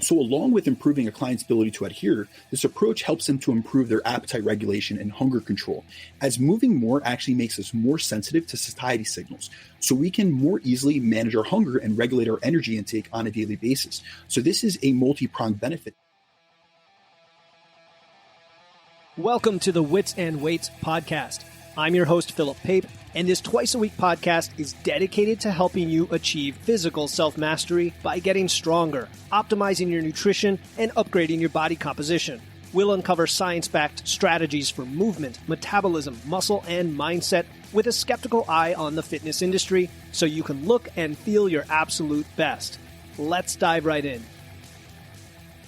So along with improving a client's ability to adhere, this approach helps them to improve their appetite regulation and hunger control, as moving more actually makes us more sensitive to satiety signals. So we can more easily manage our hunger and regulate our energy intake on a daily basis. So this is a multi-pronged benefit. Welcome to the Wits and Weights podcast. I'm your host, Philip Pape, and this twice-a-week podcast is dedicated to helping you achieve physical self-mastery by getting stronger, optimizing your nutrition, and upgrading your body composition. We'll uncover science-backed strategies for movement, metabolism, muscle, and mindset with a skeptical eye on the fitness industry so you can look and feel your absolute best. Let's dive right in.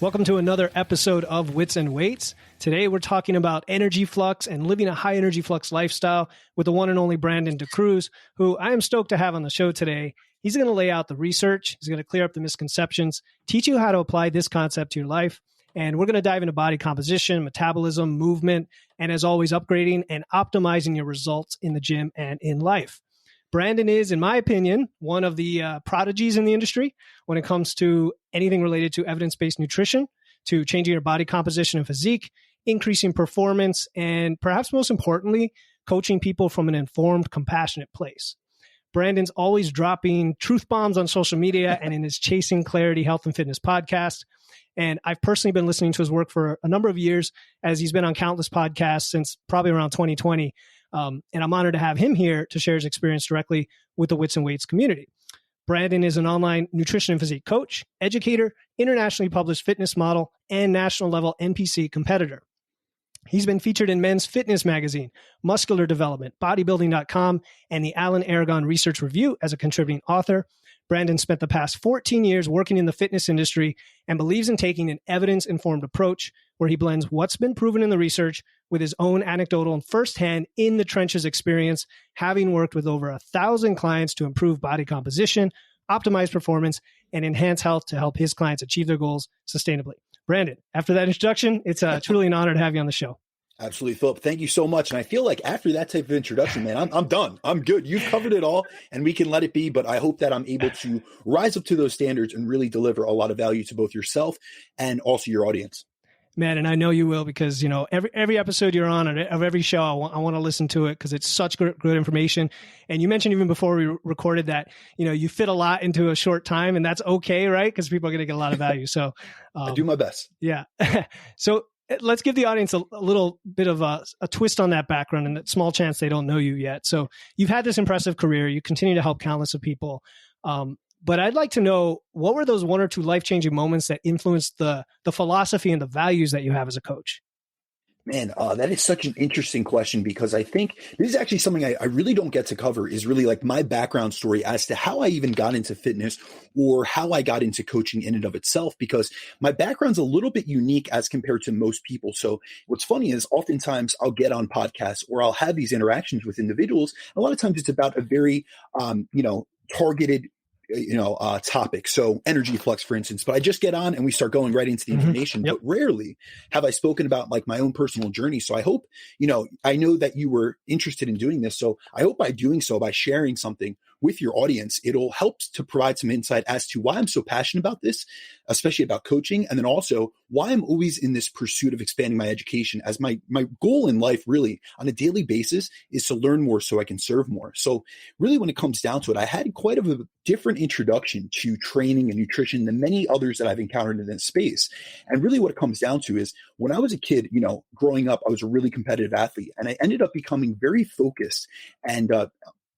Welcome to another episode of Wits and Weights. Today we're talking about energy flux and living a high energy flux lifestyle with the one and only Brandon DaCruz, who I am stoked to have on the show today. He's going to lay out the research, he's going to clear up the misconceptions, teach you how to apply this concept to your life, and we're going to dive into body composition, metabolism, movement, and as always, upgrading and optimizing your results in the gym and in life. Brandon is, in my opinion, one of the prodigies in the industry when it comes to anything related to evidence-based nutrition, to changing your body composition and physique, increasing performance, and perhaps most importantly, coaching people from an informed, compassionate place. Brandon's always dropping truth bombs on social media and in his Chasing Clarity Health and Fitness podcast. And I've personally been listening to his work for a number of years, as he's been on countless podcasts since probably around 2020. And I'm honored to have him here to share his experience directly with the Wits and Weights community. Brandon is an online nutrition and physique coach, educator, internationally published fitness model, and national level NPC competitor. He's been featured in Men's Fitness Magazine, Muscular Development, Bodybuilding.com, and the Alan Aragon Research Review as a contributing author. Brandon spent the past 14 years working in the fitness industry and believes in taking an evidence-informed approach where he blends what's been proven in the research with his own anecdotal and firsthand in the trenches experience, having worked with over 1,000 clients to improve body composition, optimize performance, and enhance health to help his clients achieve their goals sustainably. Brandon, after that introduction, it's truly an honor to have you on the show. Absolutely, Philip. Thank you so much. And I feel like after that type of introduction, man, I'm done. I'm good. You've covered it all and we can let it be. But I hope that I'm able to rise up to those standards and really deliver a lot of value to both yourself and also your audience. Man, and I know you will, because, you know, every episode you're on of every show, I want to listen to it because it's such good information. And you mentioned even before we recorded that, you know, you fit a lot into a short time, and that's okay, right? Because people are going to get a lot of value. So I do my best. Yeah. So let's give the audience a little bit of a twist on that background and that small chance they don't know you yet. So you've had this impressive career. You continue to help countless of people. But I'd like to know, what were those one or two life-changing moments that influenced the philosophy and the values that you have as a coach? Man, that is such an interesting question, because I think this is actually something I really don't get to cover, is really like my background story as to how I even got into fitness or how I got into coaching in and of itself, because my background's a little bit unique as compared to most people. So what's funny is oftentimes I'll get on podcasts or I'll have these interactions with individuals. A lot of times it's about a very, targeted topic. So energy flux, for instance, but I just get on and we start going right into the information, Yep. But rarely have I spoken about like my own personal journey. So I hope, I know that you were interested in doing this. So I hope by doing so, by sharing something with your audience, it'll help to provide some insight as to why I'm so passionate about this, especially about coaching. And then also why I'm always in this pursuit of expanding my education, as my goal in life really on a daily basis is to learn more so I can serve more. So really when it comes down to it, I had quite a different introduction to training and nutrition than many others that I've encountered in this space. And really what it comes down to is when I was a kid, growing up, I was a really competitive athlete, and I ended up becoming very focused and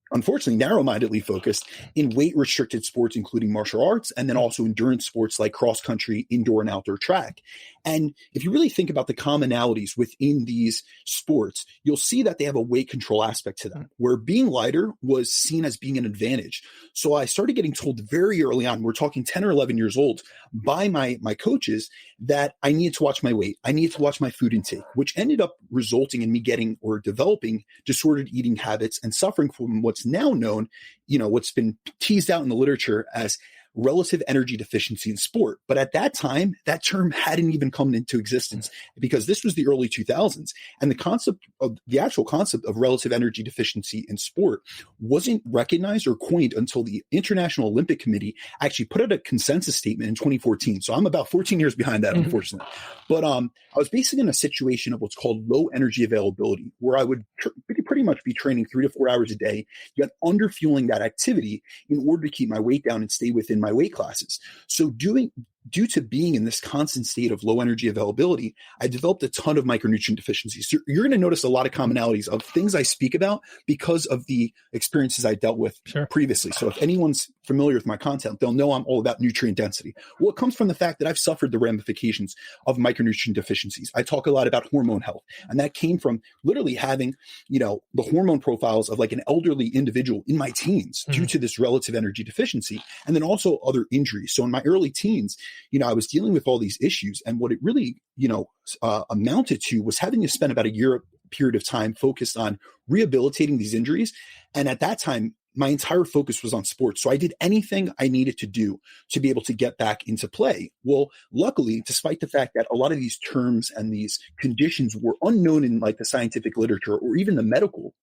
unfortunately narrow-mindedly focused in weight-restricted sports, including martial arts, and then also endurance sports like cross-country, indoor and outdoor track. And if you really think about the commonalities within these sports, you'll see that they have a weight control aspect to them, where being lighter was seen as being an advantage. So I started getting told very early on, we're talking 10 or 11 years old, by my coaches that I needed to watch my weight. I needed to watch my food intake, which ended up resulting in me getting or developing disordered eating habits and suffering from what's now known, what's been teased out in the literature as relative energy deficiency in sport. But at that time, that term hadn't even come into existence because this was the early 2000s. And the actual concept of relative energy deficiency in sport wasn't recognized or coined until the International Olympic Committee actually put out a consensus statement in 2014. So I'm about 14 years behind that, unfortunately. But I was basically in a situation of what's called low energy availability, where I would pretty much be training 3 to 4 hours a day, yet underfueling that activity in order to keep my weight down and stay within my weight classes. So due to being in this constant state of low energy availability, I developed a ton of micronutrient deficiencies. So you're going to notice a lot of commonalities of things I speak about because of the experiences I dealt with previously. So if anyone's familiar with my content, they'll know I'm all about nutrient density. Well, it comes from the fact that I've suffered the ramifications of micronutrient deficiencies. I talk a lot about hormone health, and that came from literally having, the hormone profiles of like an elderly individual in my teens due to this relative energy deficiency, and then also other injuries. So in my early teens, I was dealing with all these issues, and what it really, amounted to was having to spend about a year period of time focused on rehabilitating these injuries. And at that time, my entire focus was on sports. So I did anything I needed to do to be able to get back into play. Well, luckily, despite the fact that a lot of these terms and these conditions were unknown in like the scientific literature or even the medical,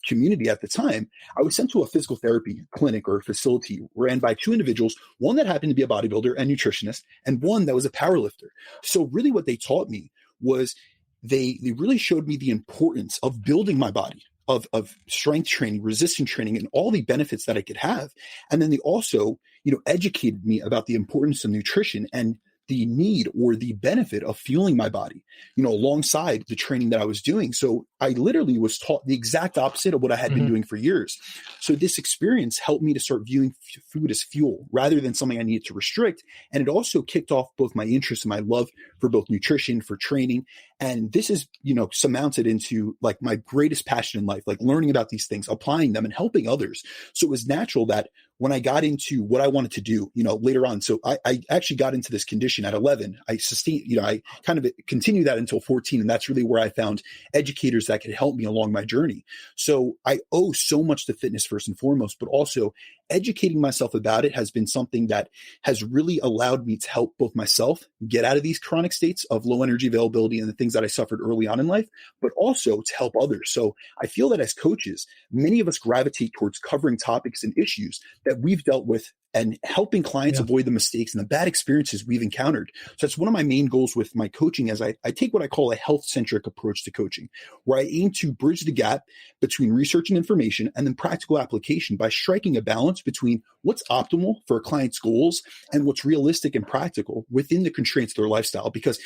community at the time, I was sent to a physical therapy clinic or facility ran by 2 individuals, one that happened to be a bodybuilder and nutritionist, and one that was a powerlifter. So really what they taught me was they really showed me the importance of building my body, of strength training, resistance training, and all the benefits that I could have. And then they also, educated me about the importance of nutrition and the need or the benefit of fueling my body, alongside the training that I was doing. So I literally was taught the exact opposite of what I had been doing for years. So this experience helped me to start viewing food as fuel rather than something I needed to restrict. And it also kicked off both my interest and my love for both nutrition, for training. And this is, surmounted into like my greatest passion in life, like learning about these things, applying them and helping others. So it was natural that when I got into what I wanted to do, later on, so I actually got into this condition at 11. I sustained, I kind of continued that until 14. And that's really where I found educators that could help me along my journey. So I owe so much to fitness first and foremost, but also educating myself about it has been something that has really allowed me to help both myself get out of these chronic states of low energy availability and the things that I suffered early on in life, but also to help others. So I feel that as coaches, many of us gravitate towards covering topics and issues that we've dealt with and helping clients avoid the mistakes and the bad experiences we've encountered. So that's one of my main goals with my coaching, as I take what I call a health-centric approach to coaching, where I aim to bridge the gap between research and information and then practical application by striking a balance between what's optimal for a client's goals and what's realistic and practical within the constraints of their lifestyle. Because,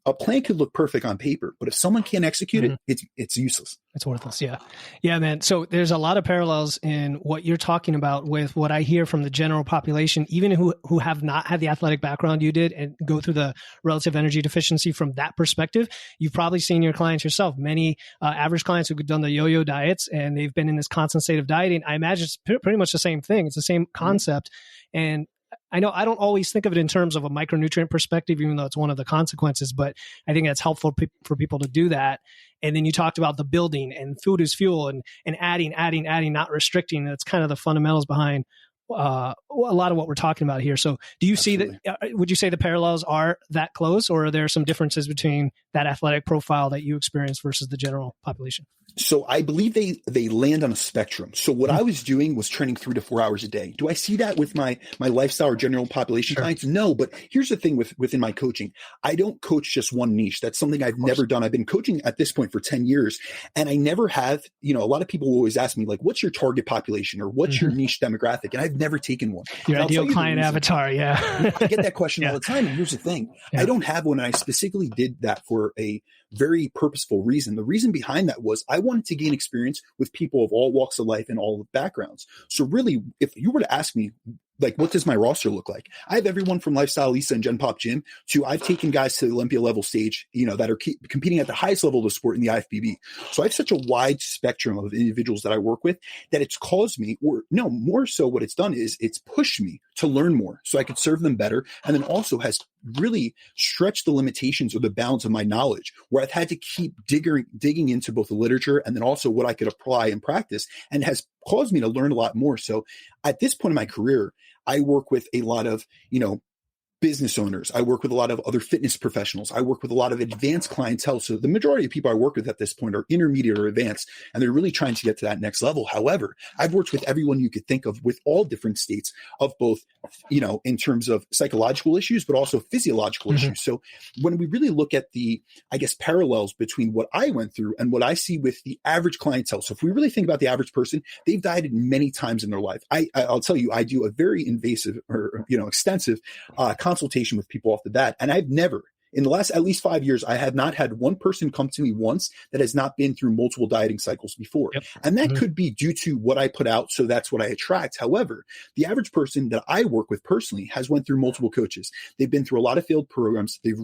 a plan could look perfect on paper, but if someone can't execute it, it's useless. It's worthless. Yeah. Yeah, man. So there's a lot of parallels in what you're talking about with what I hear from the general population, even who have not had the athletic background you did and go through the relative energy deficiency from that perspective. You've probably seen your clients yourself, many average clients who've done the yo-yo diets and they've been in this constant state of dieting. I imagine it's pretty much the same thing. It's the same concept. And I know I don't always think of it in terms of a micronutrient perspective, even though it's one of the consequences, but I think that's helpful for people to do that. And then you talked about the building and food is fuel and adding, not restricting. That's kind of the fundamentals behind a lot of what we're talking about here. So do you see that, would you say the parallels are that close, or are there some differences between that athletic profile that you experience versus the general population? So I believe they land on a spectrum. So what I was doing was training 3 to 4 hours a day. Do I see that with my lifestyle or general population clients? No, but here's the thing within my coaching. I don't coach just one niche. That's something I've never done. I've been coaching at this point for 10 years, and I never have, a lot of people will always ask me like, what's your target population or what's your niche demographic? And I've never taken one. Your ideal client avatar. Yeah. I get that question all the time. And here's the thing. I don't have one. And I specifically did that for a very purposeful reason. The reason behind that was I wanted to gain experience with people of all walks of life and all backgrounds. So really, if you were to ask me, like, what does my roster look like? I have everyone from Lifestyle Lisa and Gen Pop Gym to I've taken guys to the Olympia level stage, that are competing at the highest level of the sport in the IFBB. So I have such a wide spectrum of individuals that I work with that it's caused me, or no, more so what it's done is it's pushed me to learn more so I could serve them better. And then also has really stretched the limitations or the bounds of my knowledge, where I've had to keep digging into both the literature and then also what I could apply and practice, and has caused me to learn a lot more. So at this point in my career, I work with a lot of, business owners. I work with a lot of other fitness professionals. I work with a lot of advanced clientele. So the majority of people I work with at this point are intermediate or advanced, and they're really trying to get to that next level. However, I've worked with everyone you could think of with all different states of both, in terms of psychological issues, but also physiological issues. So when we really look at the, parallels between what I went through and what I see with the average clientele. So if we really think about the average person, they've dieted many times in their life. I'll tell you, I do a very invasive or, extensive consultation with people off the bat. And I've never, in the last at least 5 years, I have not had one person come to me once that has not been through multiple dieting cycles before. Yep. And that could be due to what I put out. So that's what I attract. However, the average person that I work with personally has went through multiple coaches. They've been through a lot of failed programs. They've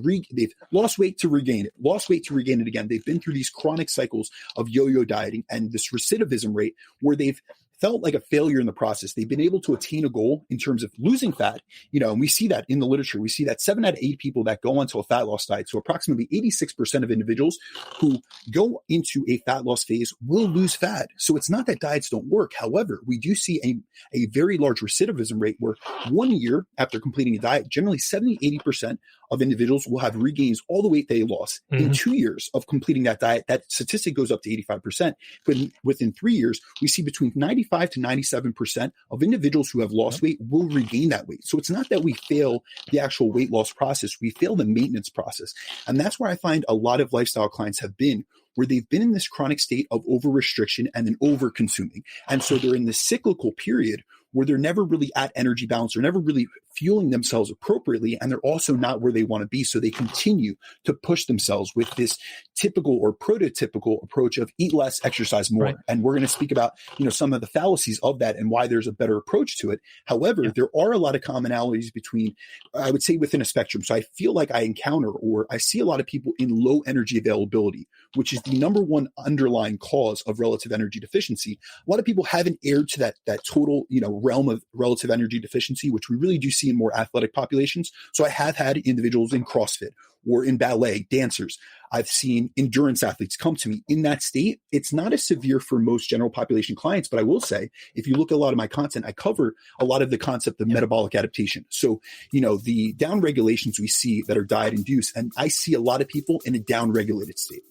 lost weight to regain it, lost weight to regain it again. They've been through these chronic cycles of yo-yo dieting and this recidivism rate where they've felt like a failure in the process. They've been able to attain a goal in terms of losing fat, and we see that in the literature. We see that 7 out of 8 people that go onto a fat loss diet, so approximately 86% of individuals who go into a fat loss phase will lose fat. So it's not that diets don't work. However, we do see a very large recidivism rate where 1 year after completing a diet, generally 70-80% of individuals will have regains all the weight they lost. In 2 years of completing that diet, that statistic goes up to 85%. But within 3 years, we see between 95 to 97% of individuals who have lost weight will regain that weight. So it's not that we fail the actual weight loss process, we fail the maintenance process. And that's where I find a lot of lifestyle clients have been, where they've been in this chronic state of over restriction and then over consuming. And so they're in this cyclical period where they're never really at energy balance, they're never really fueling themselves appropriately, and they're also not where they want to be. So they continue to push themselves with this typical or prototypical approach of eat less, exercise more. Right. And we're going to speak about, some of the fallacies of that and why there's a better approach to it. However, there are a lot of commonalities between, I would say, within a spectrum. So I feel like I encounter or I see a lot of people in low energy availability, which is the number one underlying cause of relative energy deficiency. A lot of people haven't erred to that total, realm of relative energy deficiency, which we really do see in more athletic populations. So I have had individuals in CrossFit or in ballet, dancers. I've seen endurance athletes come to me in that state. It's not as severe for most general population clients, but I will say, if you look at a lot of my content, I cover a lot of the concept of metabolic adaptation. So, the down regulations we see that are diet induced, and I see a lot of people in a down regulated state.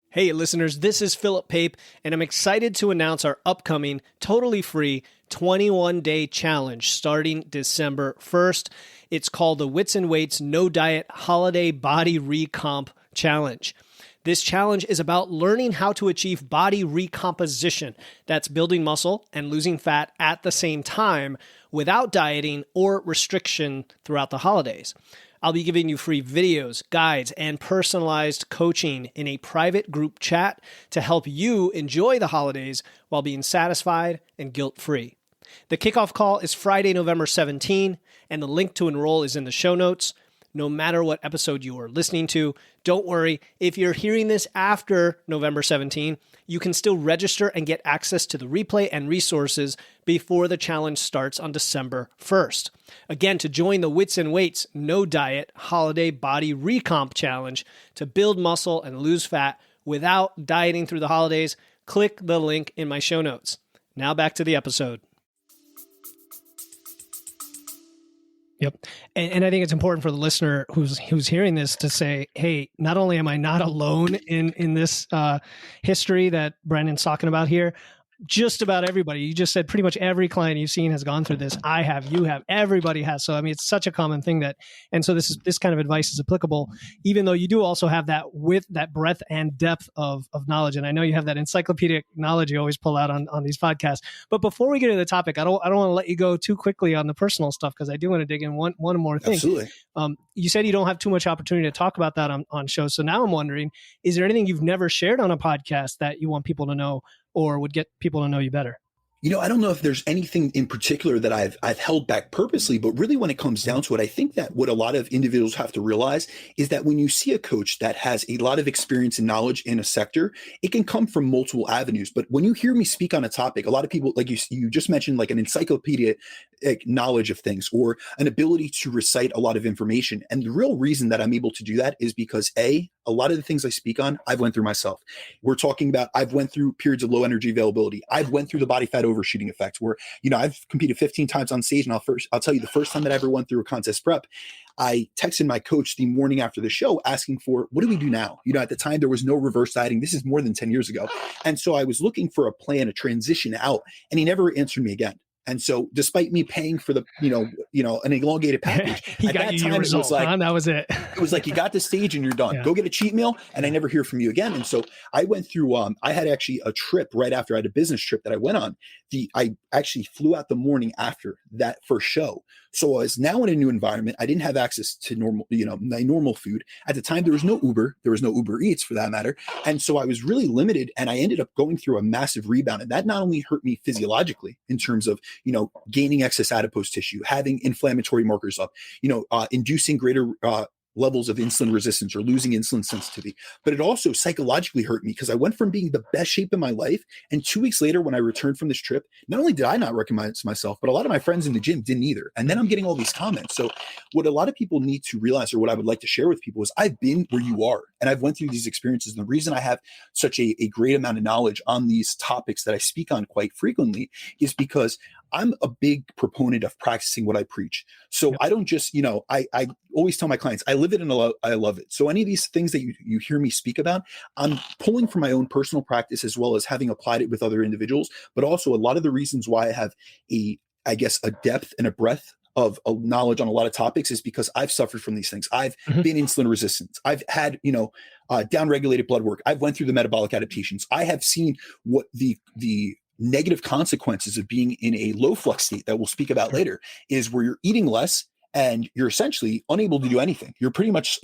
Hey listeners, this is Philip Pape, and I'm excited to announce our upcoming totally free 21-day challenge starting December 1st. It's called the Wits and Weights No Diet Holiday Body Recomp Challenge. This challenge is about learning how to achieve body recomposition. That's building muscle and losing fat at the same time without dieting or restriction throughout the holidays. I'll be giving you free videos, guides, and personalized coaching in a private group chat to help you enjoy the holidays while being satisfied and guilt-free. The kickoff call is Friday, November 17, and the link to enroll is in the show notes. No matter what episode you are listening to, don't worry. If you're hearing this after November 17, you can still register and get access to the replay and resources before the challenge starts on December 1st. Again, to join the Wits and Weights No Diet Holiday Body Recomp Challenge to build muscle and lose fat without dieting through the holidays, click the link in my show notes. Now back to the episode. Yep. And I think it's important for the listener who's hearing this to say, hey, not only am I not alone in this history that Brandon's talking about here, just about everybody. You just said pretty much every client you've seen has gone through this. I have, you have, everybody has. So, I mean, it's such a common thing and so this kind of advice is applicable, even though you do also have that with that breadth and depth of knowledge. And I know you have that encyclopedic knowledge you always pull out on these podcasts. But before we get to the topic, I don't want to let you go too quickly on the personal stuff, because I do want to dig in one more thing. Absolutely. You said you don't have too much opportunity to talk about that on shows. So now I'm wondering, is there anything you've never shared on a podcast that you want people to know or would get people to know you better? I don't know if there's anything in particular that I've held back purposely, but really when it comes down to it, I think that what a lot of individuals have to realize is that when you see a coach that has a lot of experience and knowledge in a sector, it can come from multiple avenues. But when you hear me speak on a topic, a lot of people, like you just mentioned, like an encyclopedic like knowledge of things or an ability to recite a lot of information. And the real reason that I'm able to do that is because a lot of the things I speak on, I've went through myself. We're talking about, I've went through periods of low energy availability. I've went through the body fat overshooting effect where, I've competed 15 times on stage. And I'll tell you the first time that I ever went through a contest prep, I texted my coach the morning after the show asking for, what do we do now? At the time there was no reverse dieting. This is more than 10 years ago. And so I was looking for a plan, a transition out, and he never answered me again. And so despite me paying for the, an elongated package, he got you your result, that was it. It was like, you got the stage and you're done. Yeah. Go get a cheat meal. And I never hear from you again. And so I went through, I had actually a trip right after I had a business trip that I went on. I actually flew out the morning after that first show. So I was now in a new environment. I didn't have access to normal, my normal food. At the time, there was no Uber. There was no Uber Eats for that matter. And so I was really limited, and I ended up going through a massive rebound. And that not only hurt me physiologically in terms of, gaining excess adipose tissue, having inflammatory markers up, inducing greater levels of insulin resistance or losing insulin sensitivity. But it also psychologically hurt me because I went from being the best shape in my life. And 2 weeks later, when I returned from this trip, not only did I not recognize myself, but a lot of my friends in the gym didn't either. And then I'm getting all these comments. So what a lot of people need to realize, or what I would like to share with people, is I've been where you are and I've went through these experiences. And the reason I have such a great amount of knowledge on these topics that I speak on quite frequently is because I'm a big proponent of practicing what I preach. So yep. I don't just, I always tell my clients, I live it and I love it. So any of these things that you hear me speak about, I'm pulling from my own personal practice as well as having applied it with other individuals. But also a lot of the reasons why I have a depth and a breadth of knowledge on a lot of topics is because I've suffered from these things. I've been insulin resistant. I've had, downregulated blood work. I've went through the metabolic adaptations. I have seen what the negative consequences of being in a low flux state that we'll speak about later is where you're eating less and you're essentially unable to do anything. You're pretty much,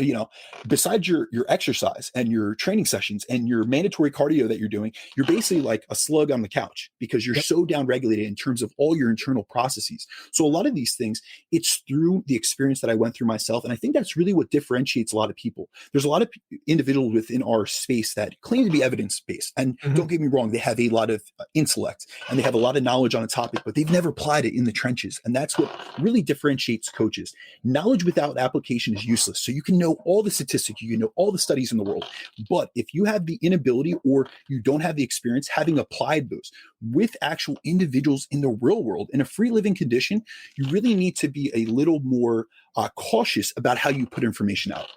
besides your exercise and your training sessions and your mandatory cardio that you're doing, you're basically like a slug on the couch because you're so down-regulated in terms of all your internal processes. So a lot of these things, it's through the experience that I went through myself. And I think that's really what differentiates a lot of people. There's a lot of individuals within our space that claim to be evidence-based. And don't get me wrong, they have a lot of intellect and they have a lot of knowledge on a topic, but they've never applied it in the trenches. And that's what really differentiates coaches. Knowledge without application is useless. So you can know all the statistics, you can know all the studies in the world. But if you have the inability or you don't have the experience having applied those with actual individuals in the real world in a free living condition, you really need to be a little more cautious about how you put information out.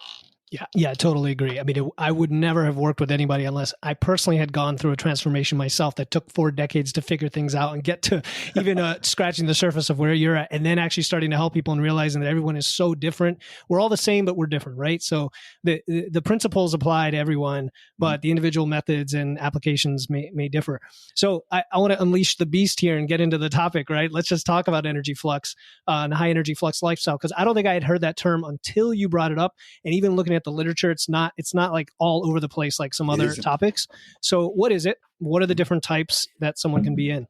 Yeah, I totally agree. I mean, I would never have worked with anybody unless I personally had gone through a transformation myself that took 4 decades to figure things out and get to even scratching the surface of where you're at, and then actually starting to help people and realizing that everyone is so different. We're all the same, but we're different, right? So the principles apply to everyone, but the individual methods and applications may differ. So I want to unleash the beast here and get into the topic, right? Let's just talk about energy flux and high energy flux lifestyle, because I don't think I had heard that term until you brought it up. And even looking at the literature, it's not like all over the place like some other topics. So what is it? What are the different types that someone can be in?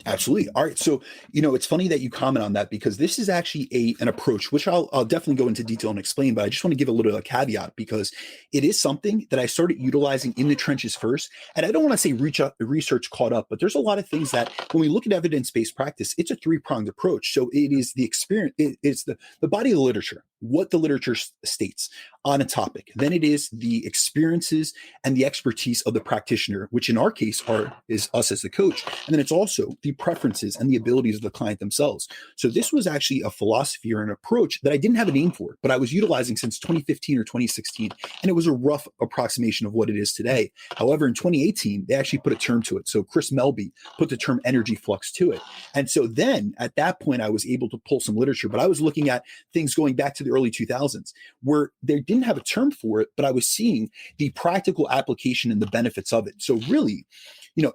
Absolutely. All right. So, it's funny that you comment on that because this is actually an approach, which I'll definitely go into detail and explain, but I just want to give a little caveat because it is something that I started utilizing in the trenches first. And I don't want to say research caught up, but there's a lot of things that when we look at evidence-based practice, it's a 3-pronged approach. So it is the experience, it's the body of the literature, what the literature states on a topic. Then it is the experiences and the expertise of the practitioner, which in our case is us as the coach. And then it's also the preferences and the abilities of the client themselves. So this was actually a philosophy or an approach that I didn't have a name for, but I was utilizing since 2015 or 2016. And it was a rough approximation of what it is today. However, in 2018, they actually put a term to it. So Chris Melby put the term energy flux to it. And so then at that point, I was able to pull some literature, but I was looking at things going back to the early 2000s where they didn't have a term for it, but I was seeing the practical application and the benefits of it. So really,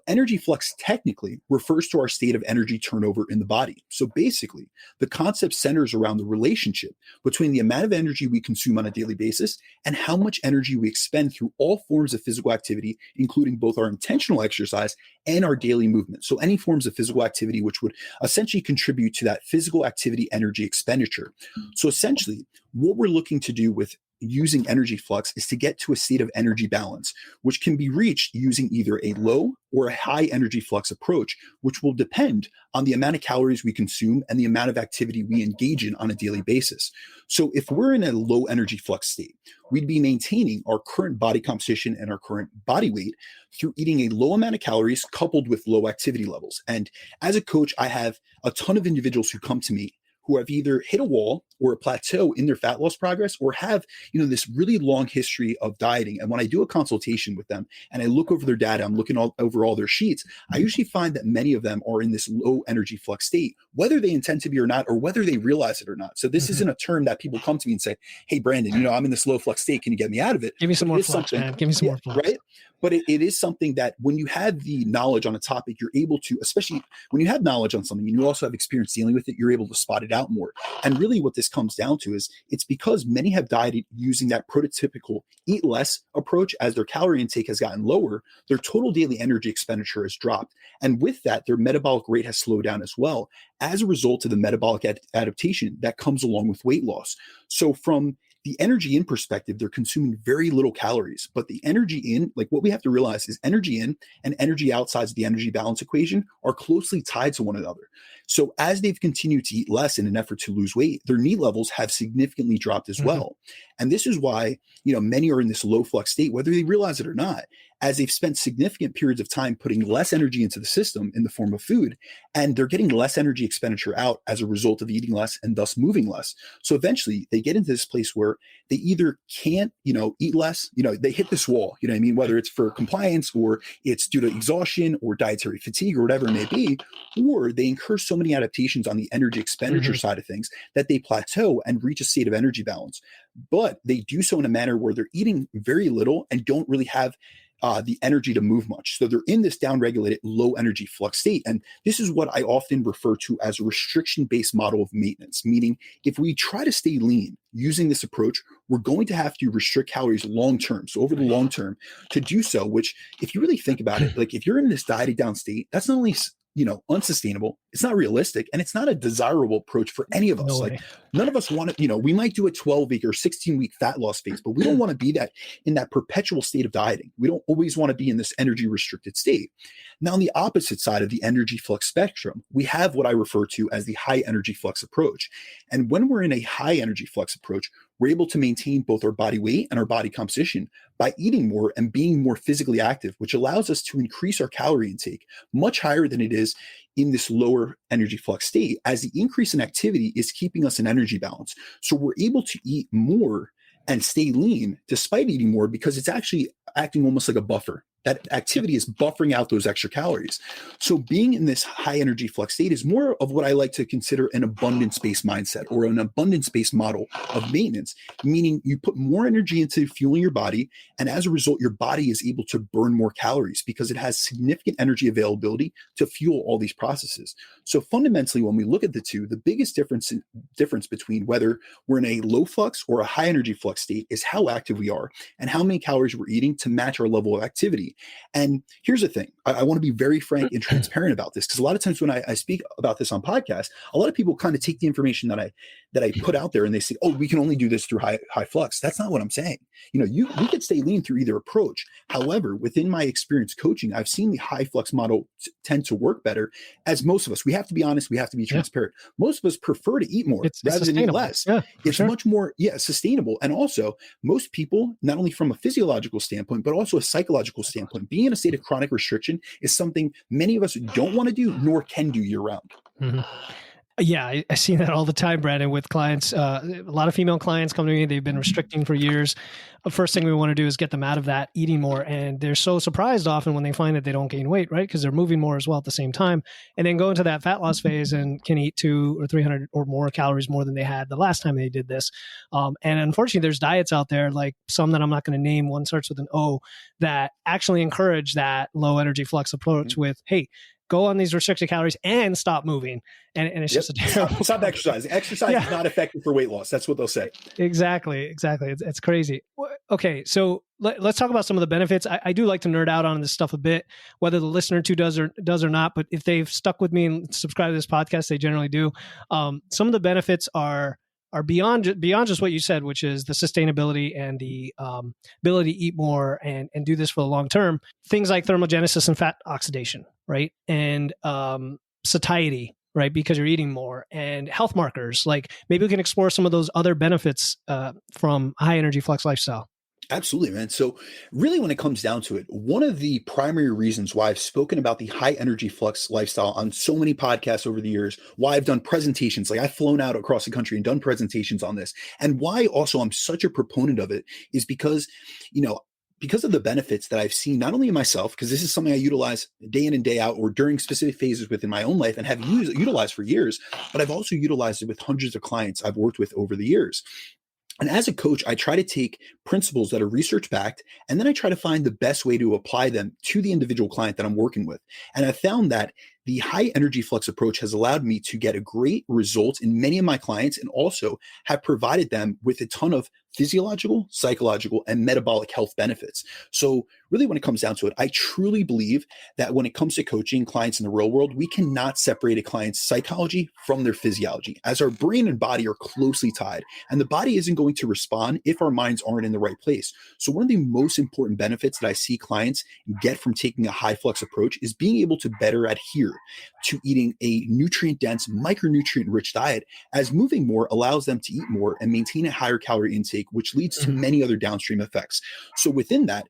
energy flux technically refers to our state of energy turnover in the body. So basically, the concept centers around the relationship between the amount of energy we consume on a daily basis and how much energy we expend through all forms of physical activity, including both our intentional exercise and our daily movement. So any forms of physical activity which would essentially contribute to that physical activity energy expenditure. So essentially, what we're looking to do with using energy flux is to get to a state of energy balance, which can be reached using either a low or a high energy flux approach, which will depend on the amount of calories we consume and the amount of activity we engage in on a daily basis. So if we're in a low energy flux state, we'd be maintaining our current body composition and our current body weight through eating a low amount of calories coupled with low activity levels. And as a coach, I have a ton of individuals who come to me who have either hit a wall or a plateau in their fat loss progress, or have, this really long history of dieting. And when I do a consultation with them and I look over their data, I'm looking over all their sheets, I usually find that many of them are in this low energy flux state, whether they intend to be or not, or whether they realize it or not. So this isn't a term that people come to me and say, hey, Brandon, I'm in this low flux state. Can you get me out of it? Give me some more flux, man. Give me some more flux. Right? But it is something that when you have the knowledge on a topic, you're able to, especially when you have knowledge on something and you also have experience dealing with it, you're able to spot it out more. And really what this comes down to is it's because many have dieted using that prototypical eat less approach. As their calorie intake has gotten lower, their total daily energy expenditure has dropped. And with that, their metabolic rate has slowed down as well as a result of the metabolic adaptation that comes along with weight loss. So from the energy in perspective, they're consuming very little calories, but the energy in, like what we have to realize is energy in and energy outside of the energy balance equation are closely tied to one another. So as they've continued to eat less in an effort to lose weight, their need levels have significantly dropped as well. And this is why, many are in this low flux state, whether they realize it or not, as they've spent significant periods of time putting less energy into the system in the form of food, and they're getting less energy expenditure out as a result of eating less and thus moving less. So eventually they get into this place where they either can't, eat less, they hit this wall, whether it's for compliance or it's due to exhaustion or dietary fatigue or whatever it may be, or they incur so many adaptations on the energy expenditure side of things that they plateau and reach a state of energy balance. But they do so in a manner where they're eating very little and don't really have the energy to move much. So they're in this downregulated low energy flux state. And this is what I often refer to as a restriction-based model of maintenance, meaning if we try to stay lean using this approach, we're going to have to restrict calories long-term. So over the long term to do so, which if you really think about it, like if you're in this dieted down state, that's not only unsustainable, it's not realistic, and it's not a desirable approach for any of us. No like way. none of us want to, we might do a 12-week or 16-week fat loss phase, but we don't want to be that in that perpetual state of dieting. We don't always want to be in this energy restricted state. Now, on the opposite side of the energy flux spectrum, we have what I refer to as the high energy flux approach. And when we're in a high energy flux approach, we're able to maintain both our body weight and our body composition by eating more and being more physically active, which allows us to increase our calorie intake much higher than it is in this lower energy flux state, as the increase in activity is keeping us in energy balance. So we're able to eat more and stay lean despite eating more because it's actually acting almost like a buffer. That activity is buffering out those extra calories. So being in this high energy flux state is more of what I like to consider an abundance-based mindset or an abundance-based model of maintenance, meaning you put more energy into fueling your body, and as a result, your body is able to burn more calories because it has significant energy availability to fuel all these processes. So fundamentally, when we look at the two, the biggest difference between whether we're in a low flux or a high energy flux state is how active we are and how many calories we're eating to match our level of activity. And here's the thing, I want to be very frank and transparent about this, because a lot of times when I speak about this on podcasts, a lot of people kind of take the information that I put out there and they say, oh, we can only do this through high flux. That's not what I'm saying. We could stay lean through either approach. However, within my experience coaching, I've seen the high flux model tend to work better, as most of us, we have to be honest, we have to be transparent. Most of us prefer to eat more rather than eat less. Yeah, it's much more sustainable. And also most people, not only from a physiological standpoint, but also a psychological standpoint, being in a state of chronic restriction is something many of us don't want to do nor can do year round. Yeah, I see that all the time, Brandon, with clients. A lot of female clients come to me. They've been restricting for years. The first thing we want to do is get them out of that, eating more. And they're so surprised often when they find that they don't gain weight, right? Because they're moving more as well at the same time. And then go into that fat loss phase and can eat 200 or 300 or more calories more than they had the last time they did this. And unfortunately, there's diets out there, like some that I'm not going to name, one starts with an O, that actually encourage that low energy flux approach with, hey, go on these restricted calories and stop moving. And it's just a terrible... Stop exercising. Exercise is not effective for weight loss. That's what they'll say. Exactly. It's crazy. Okay, so let's talk about some of the benefits. I do like to nerd out on this stuff a bit, whether the listener too does or not. But if they've stuck with me and subscribed to this podcast, they generally do. Some of the benefits are are beyond just what you said, which is the sustainability and the ability to eat more and do this for the long term. Things like thermogenesis and fat oxidation, right, and satiety, right, because you're eating more, and health markers. Like maybe we can explore some of those other benefits from high energy Flux lifestyle. Absolutely, man. So really when it comes down to it, one of the primary reasons why I've spoken about the high energy Flux lifestyle on so many podcasts over the years, why I've done presentations, like I've flown out across the country and done presentations on this, and why also I'm such a proponent of it is because, because of the benefits that I've seen, not only in myself, because this is something I utilize day in and day out or during specific phases within my own life and have utilized for years, but I've also utilized it with hundreds of clients I've worked with over the years. And as a coach, I try to take principles that are research backed, and then I try to find the best way to apply them to the individual client that I'm working with. And I found that the high energy Flux approach has allowed me to get a great result in many of my clients and also have provided them with a ton of physiological, psychological, and metabolic health benefits. So really when it comes down to it, I truly believe that when it comes to coaching clients in the real world, we cannot separate a client's psychology from their physiology, as our brain and body are closely tied, and the body isn't going to respond if our minds aren't in the right place. So one of the most important benefits that I see clients get from taking a high Flux approach is being able to better adhere to eating a nutrient-dense, micronutrient-rich diet, as moving more allows them to eat more and maintain a higher calorie intake, which leads to many other downstream effects. So within that,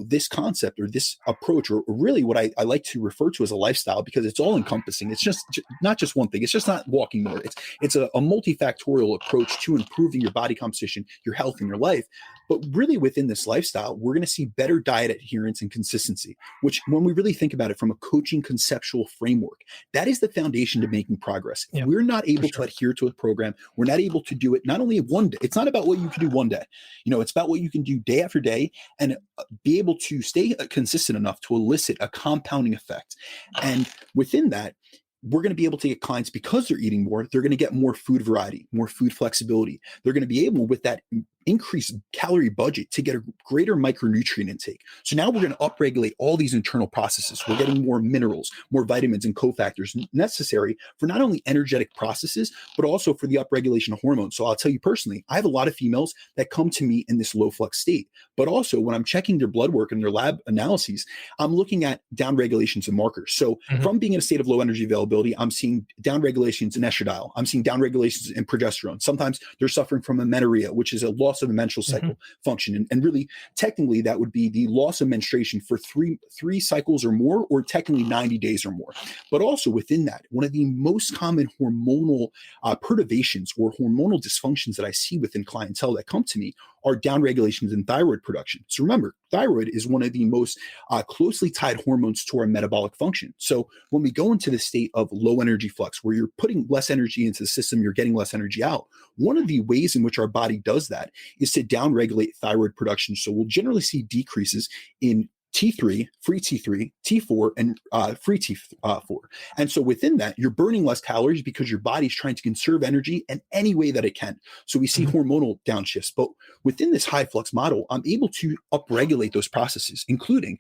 this concept or this approach, or really what I like to refer to as a lifestyle, because it's all encompassing. It's just not just one thing. It's just not walking more. It's a multifactorial approach to improving your body composition, your health, and your life. But really within this lifestyle, we're going to see better diet adherence and consistency, which when we really think about it from a coaching conceptual framework, that is the foundation to making progress. If we're not able to adhere to a program, we're not able to do it not only one day. It's not about what you can do one day. It's about what you can do day after day and be able to stay consistent enough to elicit a compounding effect. And within that, we're going to be able to get clients, because they're eating more, they're going to get more food variety, more food flexibility. They're going to be able, with that increased calorie budget, to get a greater micronutrient intake. So now we're going to upregulate all these internal processes. We're getting more minerals, more vitamins and cofactors necessary for not only energetic processes, but also for the upregulation of hormones. So I'll tell you personally, I have a lot of females that come to me in this low Flux state, but also when I'm checking their blood work and their lab analyses, I'm looking at downregulations and markers. So from being in a state of low energy availability, I'm seeing downregulations in estradiol. I'm seeing downregulations in progesterone. Sometimes they're suffering from amenorrhea, which is a loss of the menstrual cycle function. And really, technically, that would be the loss of menstruation for three cycles or more, or technically 90 days or more. But also within that, one of the most common hormonal perturbations or hormonal dysfunctions that I see within clientele that come to me are downregulations in thyroid production. So remember, thyroid is one of the most closely tied hormones to our metabolic function. So when we go into the state of low energy Flux, where you're putting less energy into the system, you're getting less energy out, one of the ways in which our body does that is to downregulate thyroid production. So we'll generally see decreases in T3, free T3, T4, and free T4. And so within that, you're burning less calories because your body's trying to conserve energy in any way that it can. So we see hormonal downshifts. But within this high Flux model, I'm able to upregulate those processes, including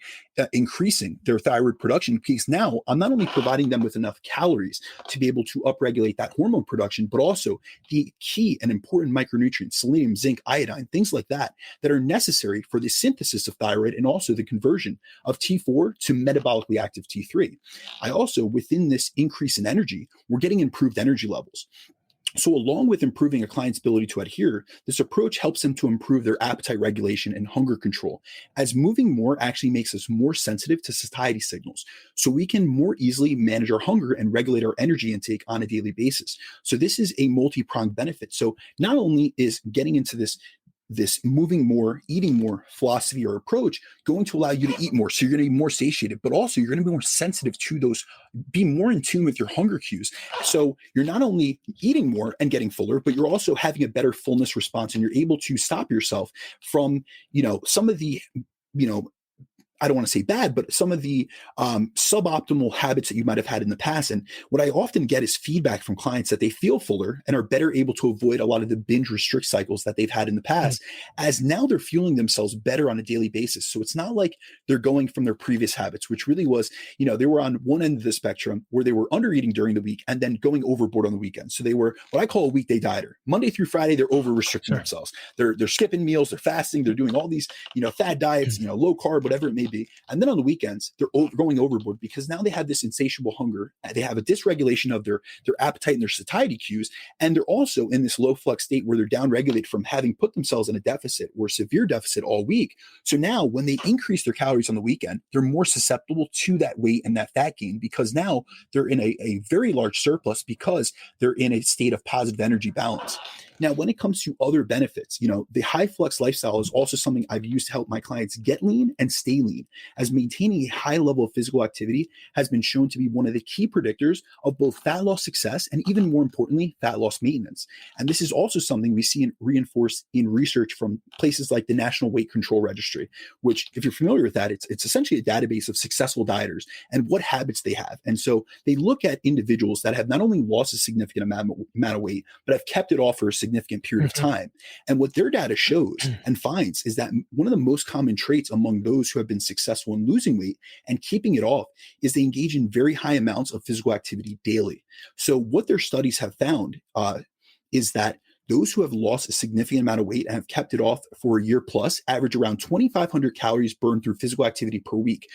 increasing their thyroid production, because now I'm not only providing them with enough calories to be able to upregulate that hormone production, but also the key and important micronutrients, selenium, zinc, iodine, things like that, that are necessary for the synthesis of thyroid and also the conversion of T4 to metabolically active T3. I also, within this increase in energy, we're getting improved energy levels. So along with improving a client's ability to adhere, this approach helps them to improve their appetite regulation and hunger control, as moving more actually makes us more sensitive to satiety signals. So we can more easily manage our hunger and regulate our energy intake on a daily basis. So this is a multi-pronged benefit. So not only is getting into this moving more, eating more philosophy or approach going to allow you to eat more, so you're going to be more satiated, but also you're going to be more sensitive to those, be more in tune with your hunger cues. So you're not only eating more and getting fuller, but you're also having a better fullness response, and you're able to stop yourself from, some of the, I don't want to say bad, but some of the suboptimal habits that you might have had in the past. And what I often get is feedback from clients that they feel fuller and are better able to avoid a lot of the binge restrict cycles that they've had in the past, as now they're fueling themselves better on a daily basis. So it's not like they're going from their previous habits, which really was, they were on one end of the spectrum where they were under eating during the week and then going overboard on the weekend. So they were what I call a weekday dieter. Monday through Friday, they're over restricting themselves. They're skipping meals, they're fasting, they're doing all these, fad diets, low carb, whatever it may be. And then on the weekends, they're going overboard because now they have this insatiable hunger. They have a dysregulation of their appetite and their satiety cues. And they're also in this low flux state where they're downregulated from having put themselves in a deficit or severe deficit all week. So now when they increase their calories on the weekend, they're more susceptible to that weight and that fat gain because now they're in a very large surplus because they're in a state of positive energy balance. Now, when it comes to other benefits, the high flux lifestyle is also something I've used to help my clients get lean and stay lean, as maintaining a high level of physical activity has been shown to be one of the key predictors of both fat loss success and, even more importantly, fat loss maintenance. And this is also something we see reinforced in research from places like the National Weight Control Registry, which, if you're familiar with that, it's essentially a database of successful dieters and what habits they have. And so they look at individuals that have not only lost a significant amount of weight, but have kept it off for a significant period of time. And what their data shows and finds is that one of the most common traits among those who have been successful in losing weight and keeping it off is they engage in very high amounts of physical activity daily. So what their studies have found is that those who have lost a significant amount of weight and have kept it off for a year plus average around 2,500 calories burned through physical activity per week.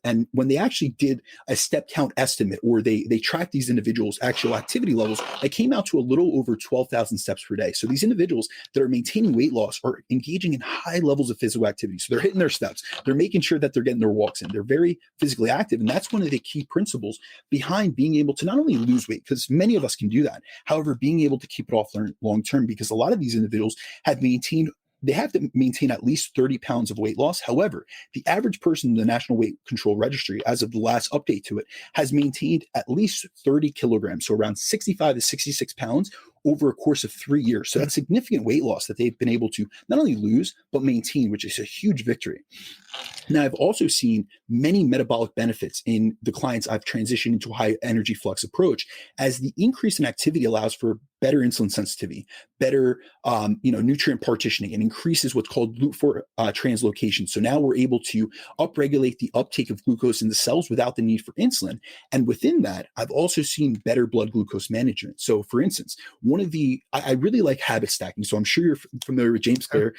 And when they actually did a step count estimate, or they tracked these individuals' actual activity levels, it came out to a little over 12,000 steps per day. So these individuals that are maintaining weight loss are engaging in high levels of physical activity. So they're hitting their steps. They're making sure that they're getting their walks in. They're very physically active. And that's one of the key principles behind being able to not only lose weight, because many of us can do that, however, being able to keep it off long term, because a lot of these individuals have to maintain at least 30 pounds of weight loss. However, the average person in the National Weight Control Registry, as of the last update to it, has maintained at least 30 kilograms, so around 65 to 66 pounds over a course of 3 years. So that's significant weight loss that they've been able to not only lose, but maintain, which is a huge victory. Now, I've also seen many metabolic benefits in the clients I've transitioned into a high energy flux approach, as the increase in activity allows for better insulin sensitivity, better nutrient partitioning, and increases what's called GLUT4 translocation. So now we're able to upregulate the uptake of glucose in the cells without the need for insulin. And within that, I've also seen better blood glucose management. So for instance, I really like habit stacking. So I'm sure you're familiar with James Clear,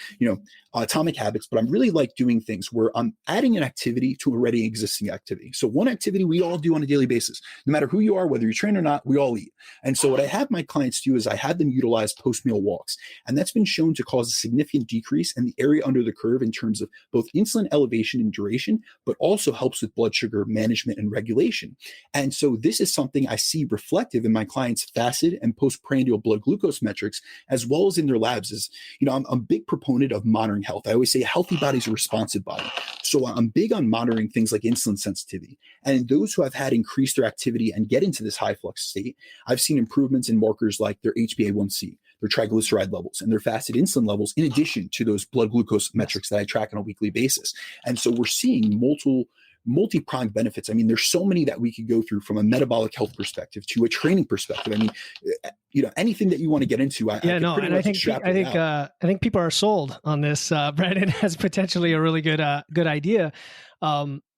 Atomic Habits, but I'm really like doing things where I'm adding an activity to already existing activity. So one activity we all do on a daily basis, no matter who you are, whether you train or not, we all eat. And so what I have my clients do is I have them utilize post-meal walks. And that's been shown to cause a significant decrease in the area under the curve in terms of both insulin elevation and duration, but also helps with blood sugar management and regulation. And so this is something I see reflective in my clients' fasted and postprandial blood glucose metrics, as well as in their labs. I'm a big proponent of monitoring health. I always say a healthy body is a responsive body. So I'm big on monitoring things like insulin sensitivity. And in those who have had increased their activity and get into this high flux state, I've seen improvements in markers like their HbA1c, their triglyceride levels, and their fasted insulin levels, in addition to those blood glucose metrics that I track on a weekly basis. And so we're seeing multi-pronged benefits. I mean, there's so many that we could go through, from a metabolic health perspective to a training perspective. I mean, anything that you want to get into. I think people are sold on this, Brandon, as potentially a really good idea.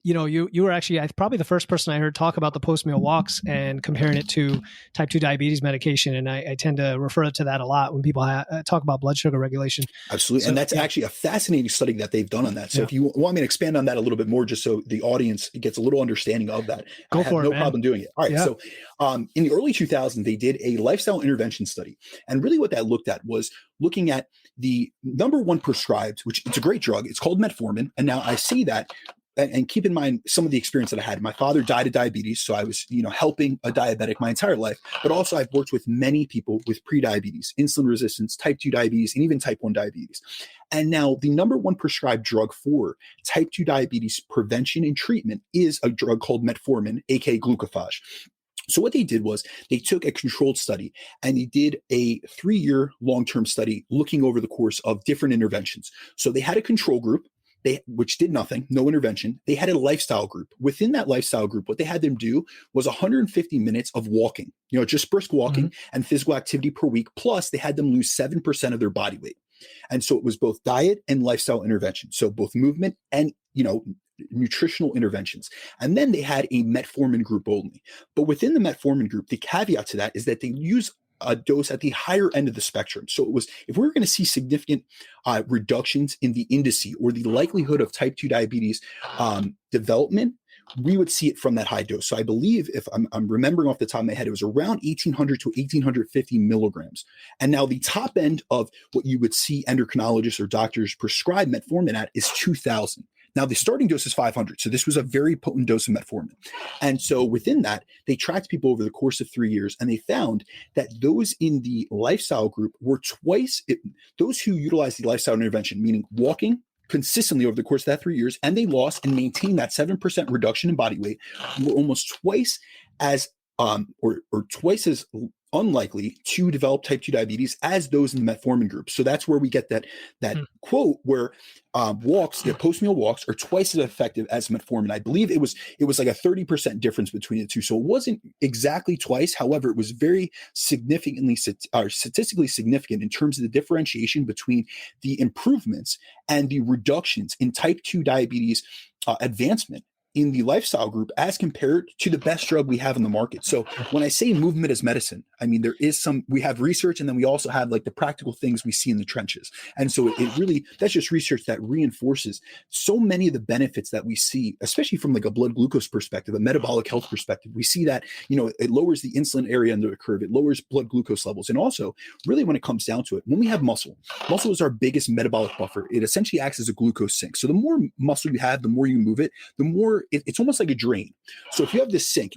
You were actually probably the first person I heard talk about the post-meal walks and comparing it to type 2 diabetes medication. And I tend to refer to that a lot when people talk about blood sugar regulation. Absolutely. And that's actually a fascinating study that they've done on that. So if you want me to expand on that a little bit more, just so the audience gets a little understanding of that, I have no problem doing it. All right. Yeah. So in the early 2000s, they did a lifestyle intervention study. And really what that looked at was looking at the number one prescribed, which it's a great drug. It's called metformin. And now I see that. And keep in mind some of the experience that I had. My father died of diabetes, so I was, helping a diabetic my entire life. But also I've worked with many people with prediabetes, insulin resistance, type 2 diabetes, and even type 1 diabetes. And now the number one prescribed drug for type 2 diabetes prevention and treatment is a drug called metformin, aka glucophage. So what they did was they took a controlled study and they did a 3-year long-term study looking over the course of different interventions. So they had a control group which did nothing, no intervention. They had a lifestyle group. Within that lifestyle group, what they had them do was 150 minutes of walking, just brisk walking and physical activity per week. Plus, they had them lose 7% of their body weight. And so it was both diet and lifestyle intervention. So both movement and, nutritional interventions. And then they had a metformin group only. But within the metformin group, the caveat to that is that they use a dose at the higher end of the spectrum. So it was, if we were going to see significant reductions in the indice or the likelihood of type 2 diabetes development, we would see it from that high dose. So I believe, if I'm remembering off the top of my head, it was around 1,800 to 1,850 milligrams. And now the top end of what you would see endocrinologists or doctors prescribe metformin at is 2,000. Now, the starting dose is 500. So this was a very potent dose of metformin. And so within that, they tracked people over the course of 3 years, and they found that those in the lifestyle group were those who utilized the lifestyle intervention, meaning walking consistently over the course of that 3 years, and they lost and maintained that 7% reduction in body weight, were almost twice as or twice as unlikely to develop type 2 diabetes as those in the metformin group. So that's where we get that quote where post-meal walks are twice as effective as metformin. I believe it was like a 30% difference between the two. So it wasn't exactly twice. However, it was very statistically significant in terms of the differentiation between the improvements and the reductions in type 2 diabetes advancement in the lifestyle group as compared to the best drug we have in the market. So when I say movement is medicine, I mean, we have research, and then we also have like the practical things we see in the trenches. And so it really, that's just research that reinforces so many of the benefits that we see, especially from like a blood glucose perspective, a metabolic health perspective. We see that, it lowers the insulin area under the curve. It lowers blood glucose levels. And also really when it comes down to it, when we have muscle is our biggest metabolic buffer. It essentially acts as a glucose sink. So the more muscle you have, the more you move it, the more it's almost like a drain. So if you have this sink,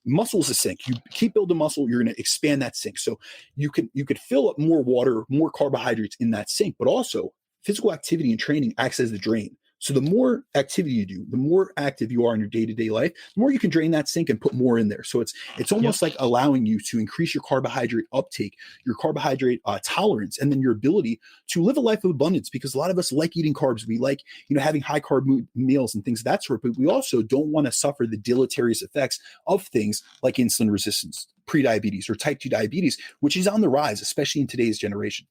muscle is a sink. You keep building muscle, you're going to expand that sink. So you could fill up more water, more carbohydrates in that sink, but also physical activity and training acts as the drain. So the more activity you do, the more active you are in your day-to-day life, the more you can drain that sink and put more in there. So it's almost like allowing you to increase your carbohydrate uptake, your carbohydrate tolerance, and then your ability to live a life of abundance, because a lot of us like eating carbs. We like, having high carb meals and things of that sort, but we also don't want to suffer the deleterious effects of things like insulin resistance, prediabetes, or type 2 diabetes, which is on the rise, especially in today's generation.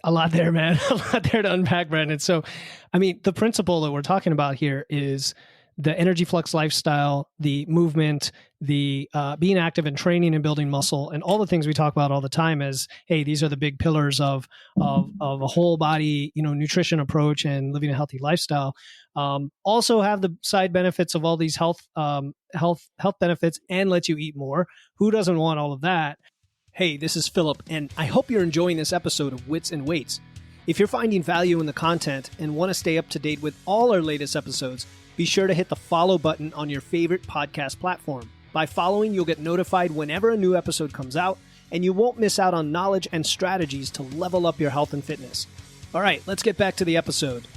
A lot there, man. A lot there to unpack, Brandon. So, I mean, the principle that we're talking about here is the energy flux lifestyle, the movement, the being active and training and building muscle, and all the things we talk about all the time as, hey, these are the big pillars of a whole body, nutrition approach and living a healthy lifestyle. Also have the side benefits of all these health benefits and let you eat more. Who doesn't want all of that? Hey, this is Philip, and I hope you're enjoying this episode of Wits and Weights. If you're finding value in the content and want to stay up to date with all our latest episodes, be sure to hit the follow button on your favorite podcast platform. By following, you'll get notified whenever a new episode comes out, and you won't miss out on knowledge and strategies to level up your health and fitness. All right, let's get back to the episode.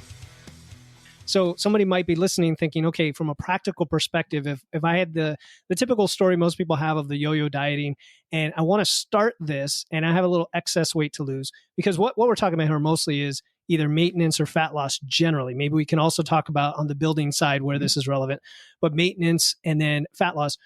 So somebody might be listening thinking, okay, from a practical perspective, if I had the typical story most people have of the yo-yo dieting, and I want to start this and I have a little excess weight to lose, because what we're talking about here mostly is either maintenance or fat loss generally. Maybe we can also talk about on the building side where this is relevant, but maintenance and then fat loss.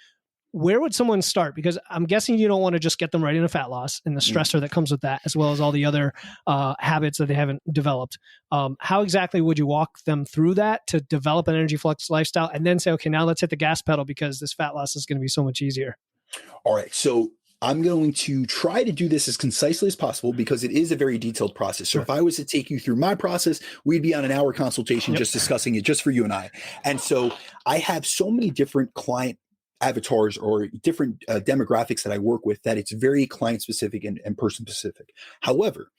Where would someone start? Because I'm guessing you don't want to just get them right into fat loss and the stressor that comes with that, as well as all the other habits that they haven't developed. How exactly would you walk them through that to develop an energy flux lifestyle and then say, okay, now let's hit the gas pedal because this fat loss is going to be so much easier? All right. So I'm going to try to do this as concisely as possible because it is a very detailed process. So if I was to take you through my process, we'd be on an hour consultation just discussing it just for you and I. And so I have so many different client avatars or different demographics that I work with that it's very client specific and person specific. However,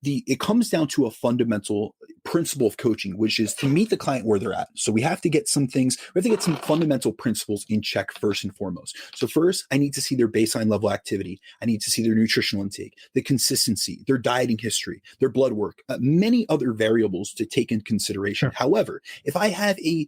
it comes down to a fundamental principle of coaching, which is to meet the client where they're at. So we have to get some fundamental principles in check first and foremost. So first, I need to see their baseline level activity. I need to see their nutritional intake, the consistency, their dieting history, their blood work, many other variables to take into consideration. Sure. However, if I have a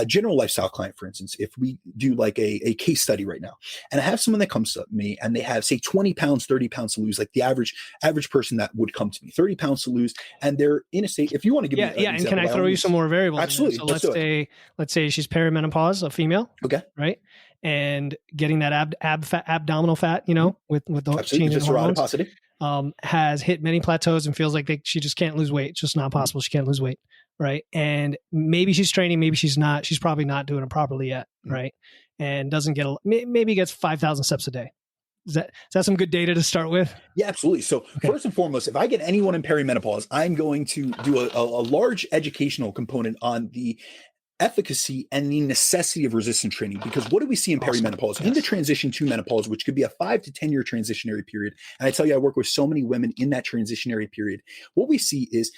general lifestyle client, for instance, if we do like a case study right now, and I have someone that comes to me and they have, say, 20 pounds, 30 pounds to lose, like the average person that would come to me, 30 pounds to lose, and they're in a state, if you want to give me an And example, can I throw you some more variables? Absolutely. So let's say she's perimenopause, a female. Okay. Right. And getting that abdominal fat, with the change in hormones, has hit many plateaus and feels like she just can't lose weight. It's just not possible. She can't lose weight. Right. And maybe she's training, maybe she's not. She's probably not doing it properly yet. Right. And doesn't get maybe gets 5,000 steps a day. Is that some good data to start with? Yeah, absolutely. So first and foremost, if I get anyone in perimenopause, I'm going to do a large educational component on the efficacy and the necessity of resistance training. Because what do we see in perimenopause? In the transition to menopause, which could be a 5 to 10 year transitionary period. And I tell you, I work with so many women in that transitionary period. What we see is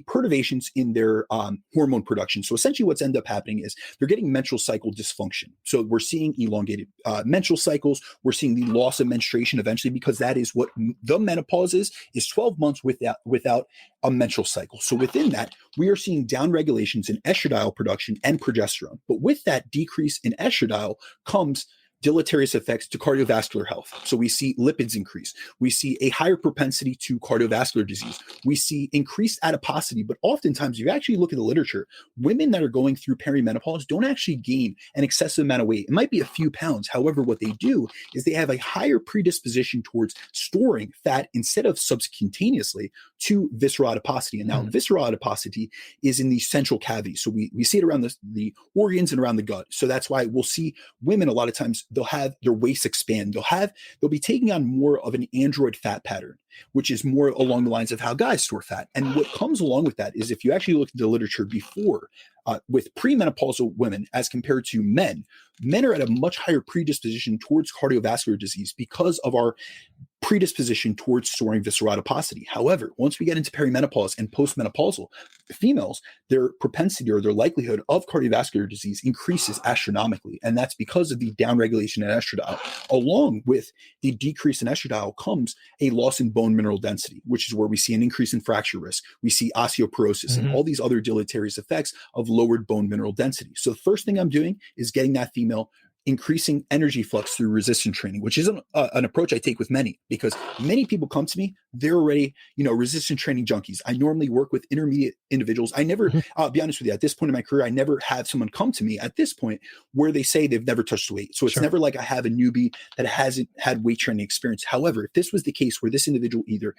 perturbations in their hormone production. So essentially what's end up happening is they're getting menstrual cycle dysfunction. So we're seeing elongated menstrual cycles. We're seeing the loss of menstruation eventually, because that is what the menopause is 12 months without a menstrual cycle. So within that, we are seeing down regulations in estradiol production and progesterone. But with that decrease in estradiol comes deleterious effects to cardiovascular health. So we see lipids increase. We see a higher propensity to cardiovascular disease. We see increased adiposity, but oftentimes, if you actually look at the literature, women that are going through perimenopause don't actually gain an excessive amount of weight. It might be a few pounds. However, what they do is they have a higher predisposition towards storing fat instead of subcutaneously to visceral adiposity. And now visceral adiposity is in the central cavity. So we see it around the organs and around the gut. So that's why we'll see women a lot of times, they'll have their waist expand. They'll be taking on more of an android fat pattern, which is more along the lines of how guys store fat. And what comes along with that is, if you actually look at the literature before, with premenopausal women as compared to men are at a much higher predisposition towards cardiovascular disease because of our predisposition towards storing visceral adiposity. However, once we get into perimenopause and postmenopausal females, their propensity or their likelihood of cardiovascular disease increases astronomically. And that's because of the downregulation in estradiol. Along with the decrease in estradiol comes a loss in bone mineral density, which is where we see an increase in fracture risk. We see osteoporosis and all these other deleterious effects of lowered bone mineral density. So the first thing I'm doing is getting that female increasing energy flux through resistance training, which isn't an approach I take with many, because many people come to me, they're already, resistance training junkies. I normally work with intermediate individuals. I never, I'll be honest with you, at this point in my career, I never have someone come to me at this point where they say they've never touched weight. So it's never like I have a newbie that hasn't had weight training experience. However, if this was the case where this individual either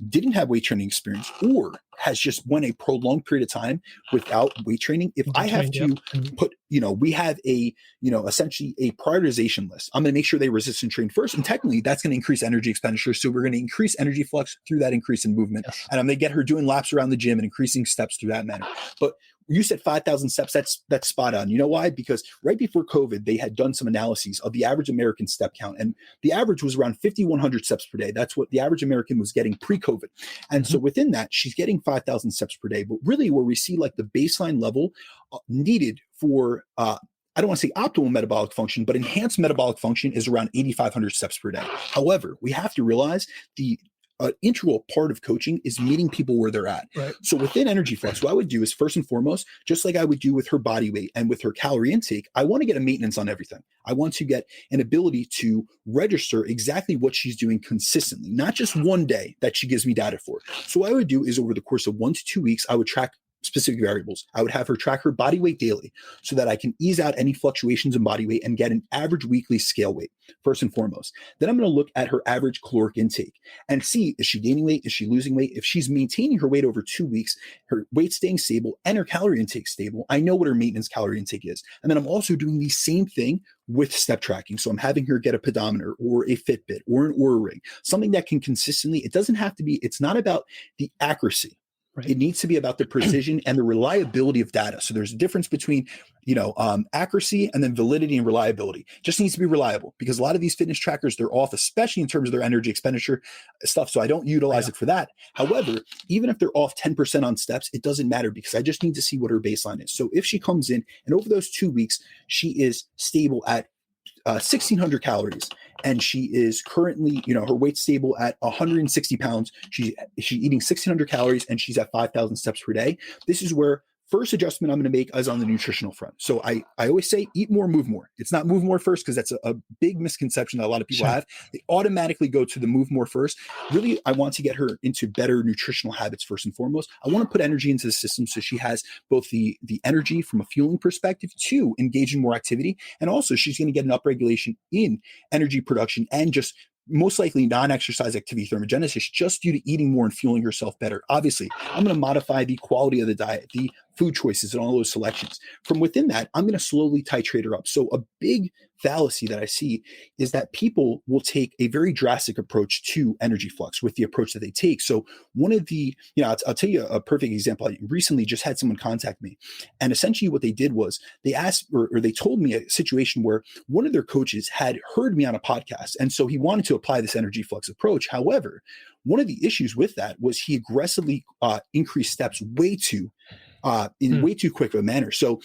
didn't have weight training experience or has just went a prolonged period of time without weight training, if I have to put, we have a, essentially a prioritization list. I'm going to make sure they resistance train first. And technically that's going to increase energy expenditure. So we're going to increase energy flux through that increase in movement. And I'm going to get her doing laps around the gym and increasing steps through that manner. But you said 5,000 steps. That's spot on. You know why? Because right before COVID, they had done some analyses of the average American step count, and the average was around 5,100 steps per day. That's what the average American was getting pre-COVID. And so within that, she's getting 5,000 steps per day. But really where we see like the baseline level needed for, I don't want to say optimal metabolic function, but enhanced metabolic function is around 8,500 steps per day. However, we have to realize the integral part of coaching is meeting people where they're at. Right. So within energy flux, what I would do is first and foremost, just like I would do with her body weight and with her calorie intake, I want to get a maintenance on everything. I want to get an ability to register exactly what she's doing consistently, not just one day that she gives me data for. So what I would do is over the course of 1 to 2 weeks, I would track specific variables. I would have her track her body weight daily so that I can ease out any fluctuations in body weight and get an average weekly scale weight, first and foremost. Then I'm going to look at her average caloric intake and see, is she gaining weight? Is she losing weight? If she's maintaining her weight over 2 weeks, her weight staying stable and her calorie intake stable, I know what her maintenance calorie intake is. And then I'm also doing the same thing with step tracking. So I'm having her get a pedometer or a Fitbit or an Oura ring, something that can consistently, it doesn't have to be, it's not about the accuracy. Right. It needs to be about the precision and the reliability of data. So there's a difference between, accuracy and then validity and reliability. It just needs to be reliable, because a lot of these fitness trackers, they're off, especially in terms of their energy expenditure stuff. So I don't utilize it for that. However, even if they're off 10% on steps, it doesn't matter, because I just need to see what her baseline is. So if she comes in and over those 2 weeks, she is stable at 1,600 calories, and she is currently, her weight's stable at 160 pounds. She's eating 1,600 calories and she's at 5,000 steps per day. This is where first adjustment I'm going to make is on the nutritional front. So I always say eat more, move more. It's not move more first, because that's a big misconception that a lot of people have. They automatically go to the move more first. Really, I want to get her into better nutritional habits first and foremost. I want to put energy into the system so she has both the energy from a fueling perspective to engage in more activity. And also she's going to get an upregulation in energy production and just most likely non-exercise activity thermogenesis just due to eating more and fueling herself better. Obviously, I'm going to modify the quality of the diet, the food choices, and all those selections. From within that, I'm going to slowly titrate her up. So a big fallacy that I see is that people will take a very drastic approach to energy flux with the approach that they take. So one of the, I'll tell you a perfect example. I recently just had someone contact me, and essentially what they did was they asked, or they told me a situation where one of their coaches had heard me on a podcast. And so he wanted to apply this energy flux approach. However, one of the issues with that was he aggressively increased steps way too quick of a manner. So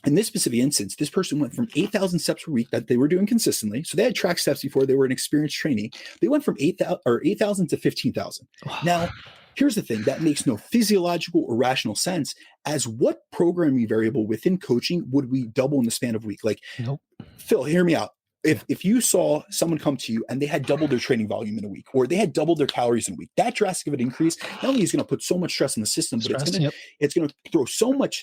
in this specific instance, this person went from 8,000 steps per week that they were doing consistently. So they had tracked steps before. They were an experienced trainee. They went from 8,000 to 15,000. Now, here's the thing that makes no physiological or rational sense. As what programming variable within coaching would we double in the span of a week? Like, nope. Phil, hear me out. If you saw someone come to you and they had doubled their training volume in a week, or they had doubled their calories in a week, that drastic of an increase not only is going to put so much stress in the system, but it's going to throw so much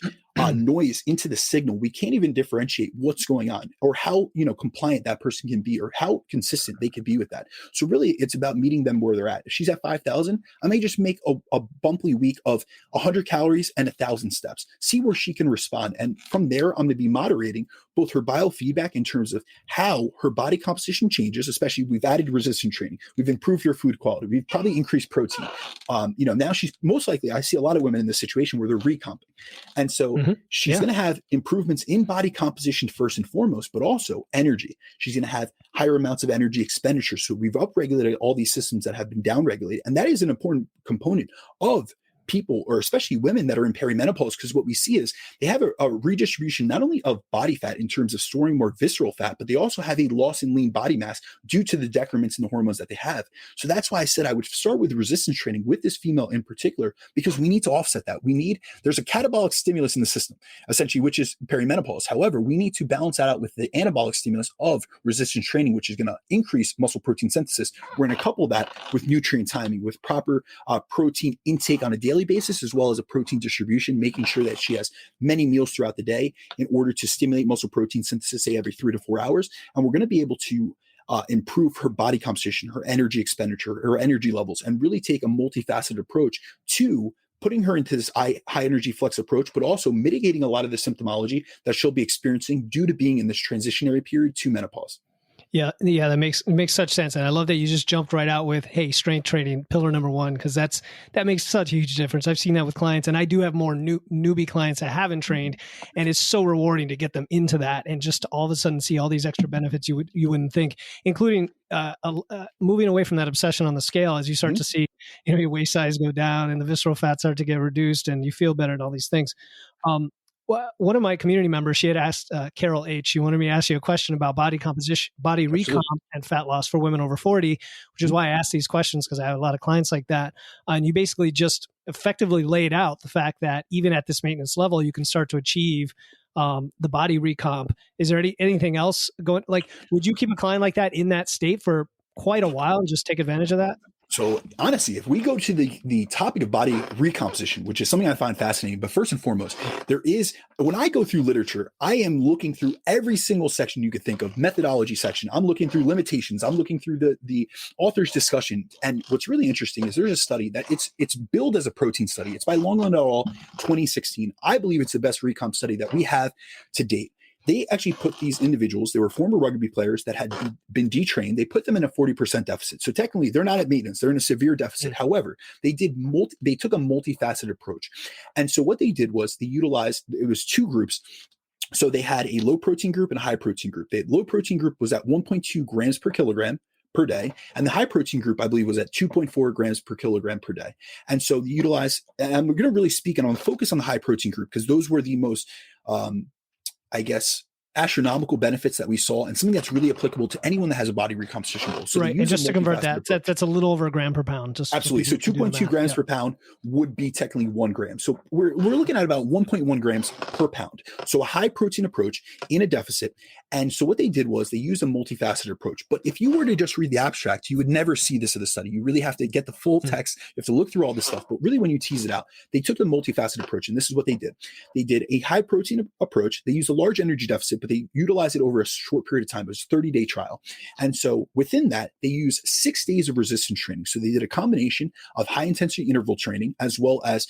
noise into the signal. We can't even differentiate what's going on or how compliant that person can be or how consistent they can be with that. So really, it's about meeting them where they're at. If she's at 5,000, I may just make a bumpy week of 100 calories and 1,000 steps. See where she can respond, and from there, I'm going to be moderating both her biofeedback in terms of how her body composition changes, especially we've added resistance training. We've improved your food quality. We've probably increased protein. Now she's most likely, I see a lot of women in this situation where they're recomping. And so she's going to have improvements in body composition first and foremost, but also energy. She's going to have higher amounts of energy expenditure. So we've upregulated all these systems that have been downregulated. And that is an important component of people, or especially women that are in perimenopause, because what we see is they have a redistribution not only of body fat in terms of storing more visceral fat, but they also have a loss in lean body mass due to the decrements in the hormones that they have. So that's why I said I would start with resistance training with this female in particular, because we need to offset that. There's a catabolic stimulus in the system, essentially, which is perimenopause. However, we need to balance that out with the anabolic stimulus of resistance training, which is going to increase muscle protein synthesis. We're going to couple that with nutrient timing, with proper protein intake on a daily basis, as well as a protein distribution, making sure that she has many meals throughout the day in order to stimulate muscle protein synthesis, say every 3 to 4 hours. And we're going to be able to improve her body composition, her energy expenditure, her energy levels, and really take a multifaceted approach to putting her into this high energy flex approach, but also mitigating a lot of the symptomology that she'll be experiencing due to being in this transitionary period to menopause. Yeah, that makes such sense. And I love that you just jumped right out with, hey, strength training, pillar number one, because that makes such a huge difference. I've seen that with clients, and I do have more newbie clients that haven't trained, and it's so rewarding to get them into that and just to all of a sudden see all these extra benefits you wouldn't think, including moving away from that obsession on the scale as you start to see your waist size go down and the visceral fat start to get reduced and you feel better and all these things. One of my community members, she had asked Carol H. She wanted me to ask you a question about body composition, body recomp, and fat loss for women over 40, which is why I ask these questions, because I have a lot of clients like that. And you basically just effectively laid out the fact that even at this maintenance level, you can start to achieve the body recomp. Is there anything else going? Like, would you keep a client like that in that state for quite a while and just take advantage of that? So honestly, if we go to the topic of body recomposition, which is something I find fascinating, but first and foremost, when I go through literature, I am looking through every single section you could think of, methodology section. I'm looking through limitations. I'm looking through the author's discussion. And what's really interesting is there's a study that it's billed as a protein study. It's by Longland et al. 2016. I believe it's the best recomp study that we have to date. They actually put these individuals, they were former rugby players that had been detrained. They put them in a 40% deficit. So technically they're not at maintenance. They're in a severe deficit. However, they took a multifaceted approach. And so what they did was it was two groups. So they had a low protein group and a high protein group. The low protein group was at 1.2 grams per kilogram per day. And the high protein group, I believe, was at 2.4 grams per kilogram per day. And so and I'm going to really speak and I'll focus on the high protein group because those were the most, astronomical benefits that we saw, and something that's really applicable to anyone that has a body recomposition goal. So right. And just to convert that's a little over a gram per pound. Just absolutely. So 2.2 grams per pound would be technically 1 gram. So we're looking at about 1.1 grams per pound. So a high protein approach in a deficit. And so what they did was they used a multifaceted approach. But if you were to just read the abstract, you would never see this in the study. You really have to get the full text. You have to look through all this stuff. But really, when you tease it out, they took the multifaceted approach, and this is what they did. They did a high protein approach. They used a large energy deficit, but they utilized it over a short period of time. It was a 30-day trial. And so within that, they used 6 days of resistance training. So they did a combination of high intensity interval training as well as,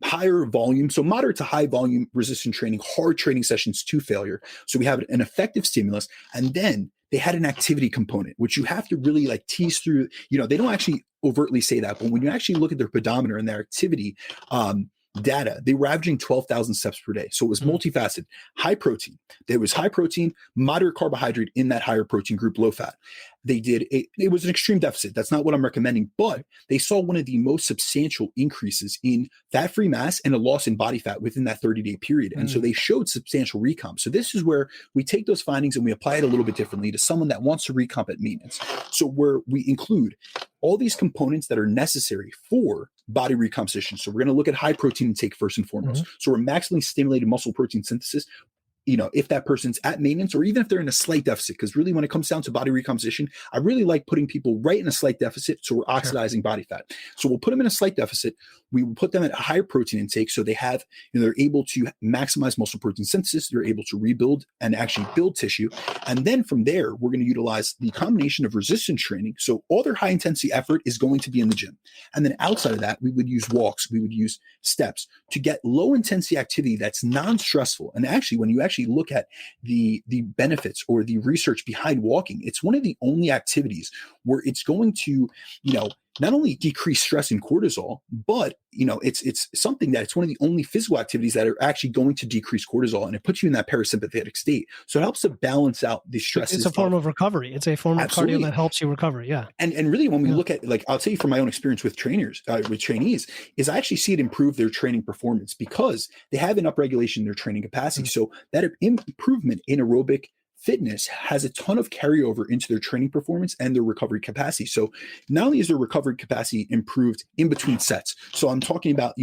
higher volume, so moderate to high volume resistance training, hard training sessions to failure. So we have an effective stimulus, and then they had an activity component, which you have to really like tease through. They don't actually overtly say that, but when you actually look at their pedometer and their activity data, they were averaging 12,000 steps per day. So it was multifaceted, high protein. There was high protein, moderate carbohydrate in that higher protein group, low fat. It was an extreme deficit. That's not what I'm recommending, but they saw one of the most substantial increases in fat-free mass and a loss in body fat within that 30-day period. And so they showed substantial recomp. So this is where we take those findings and we apply it a little bit differently to someone that wants to recomp at maintenance. So where we include all these components that are necessary for body recomposition. So we're going to look at high protein intake first and foremost. So we're maximally stimulating muscle protein synthesis. If that person's at maintenance or even if they're in a slight deficit, because really when it comes down to body recomposition, I really like putting people right in a slight deficit. So we're oxidizing body fat. So we'll put them in a slight deficit. We will put them at a higher protein intake. So they have, they're able to maximize muscle protein synthesis. They're able to rebuild and actually build tissue. And then from there, we're going to utilize the combination of resistance training. So all their high intensity effort is going to be in the gym. And then outside of that, we would use walks. We would use steps to get low intensity activity that's non-stressful. And actually, when you actually look at the benefits or the research behind walking, it's one of the only activities where it's going to, not only decrease stress and cortisol, but it's something that it's one of the only physical activities that are actually going to decrease cortisol, and it puts you in that parasympathetic state. So it helps to balance out the stress. It's a form of recovery. It's a form of cardio that helps you recover. Yeah. And really, when we look at, I'll tell you from my own experience with trainees, is I actually see it improve their training performance because they have an upregulation in their training capacity. So that improvement in aerobic fitness has a ton of carryover into their training performance and their recovery capacity. So not only is their recovery capacity improved in between sets. So I'm talking about,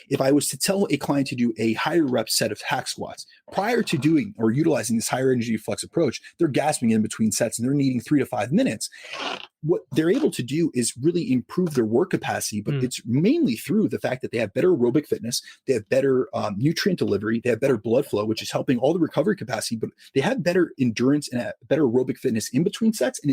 if I was to tell a client to do a higher rep set of hack squats prior to doing or utilizing this higher energy flex approach, they're gasping in between sets and they're needing 3 to 5 minutes. What they're able to do is really improve their work capacity, but it's mainly through the fact that they have better aerobic fitness, they have better nutrient delivery, they have better blood flow, which is helping all the recovery capacity, but they have better endurance and better aerobic fitness in between sets and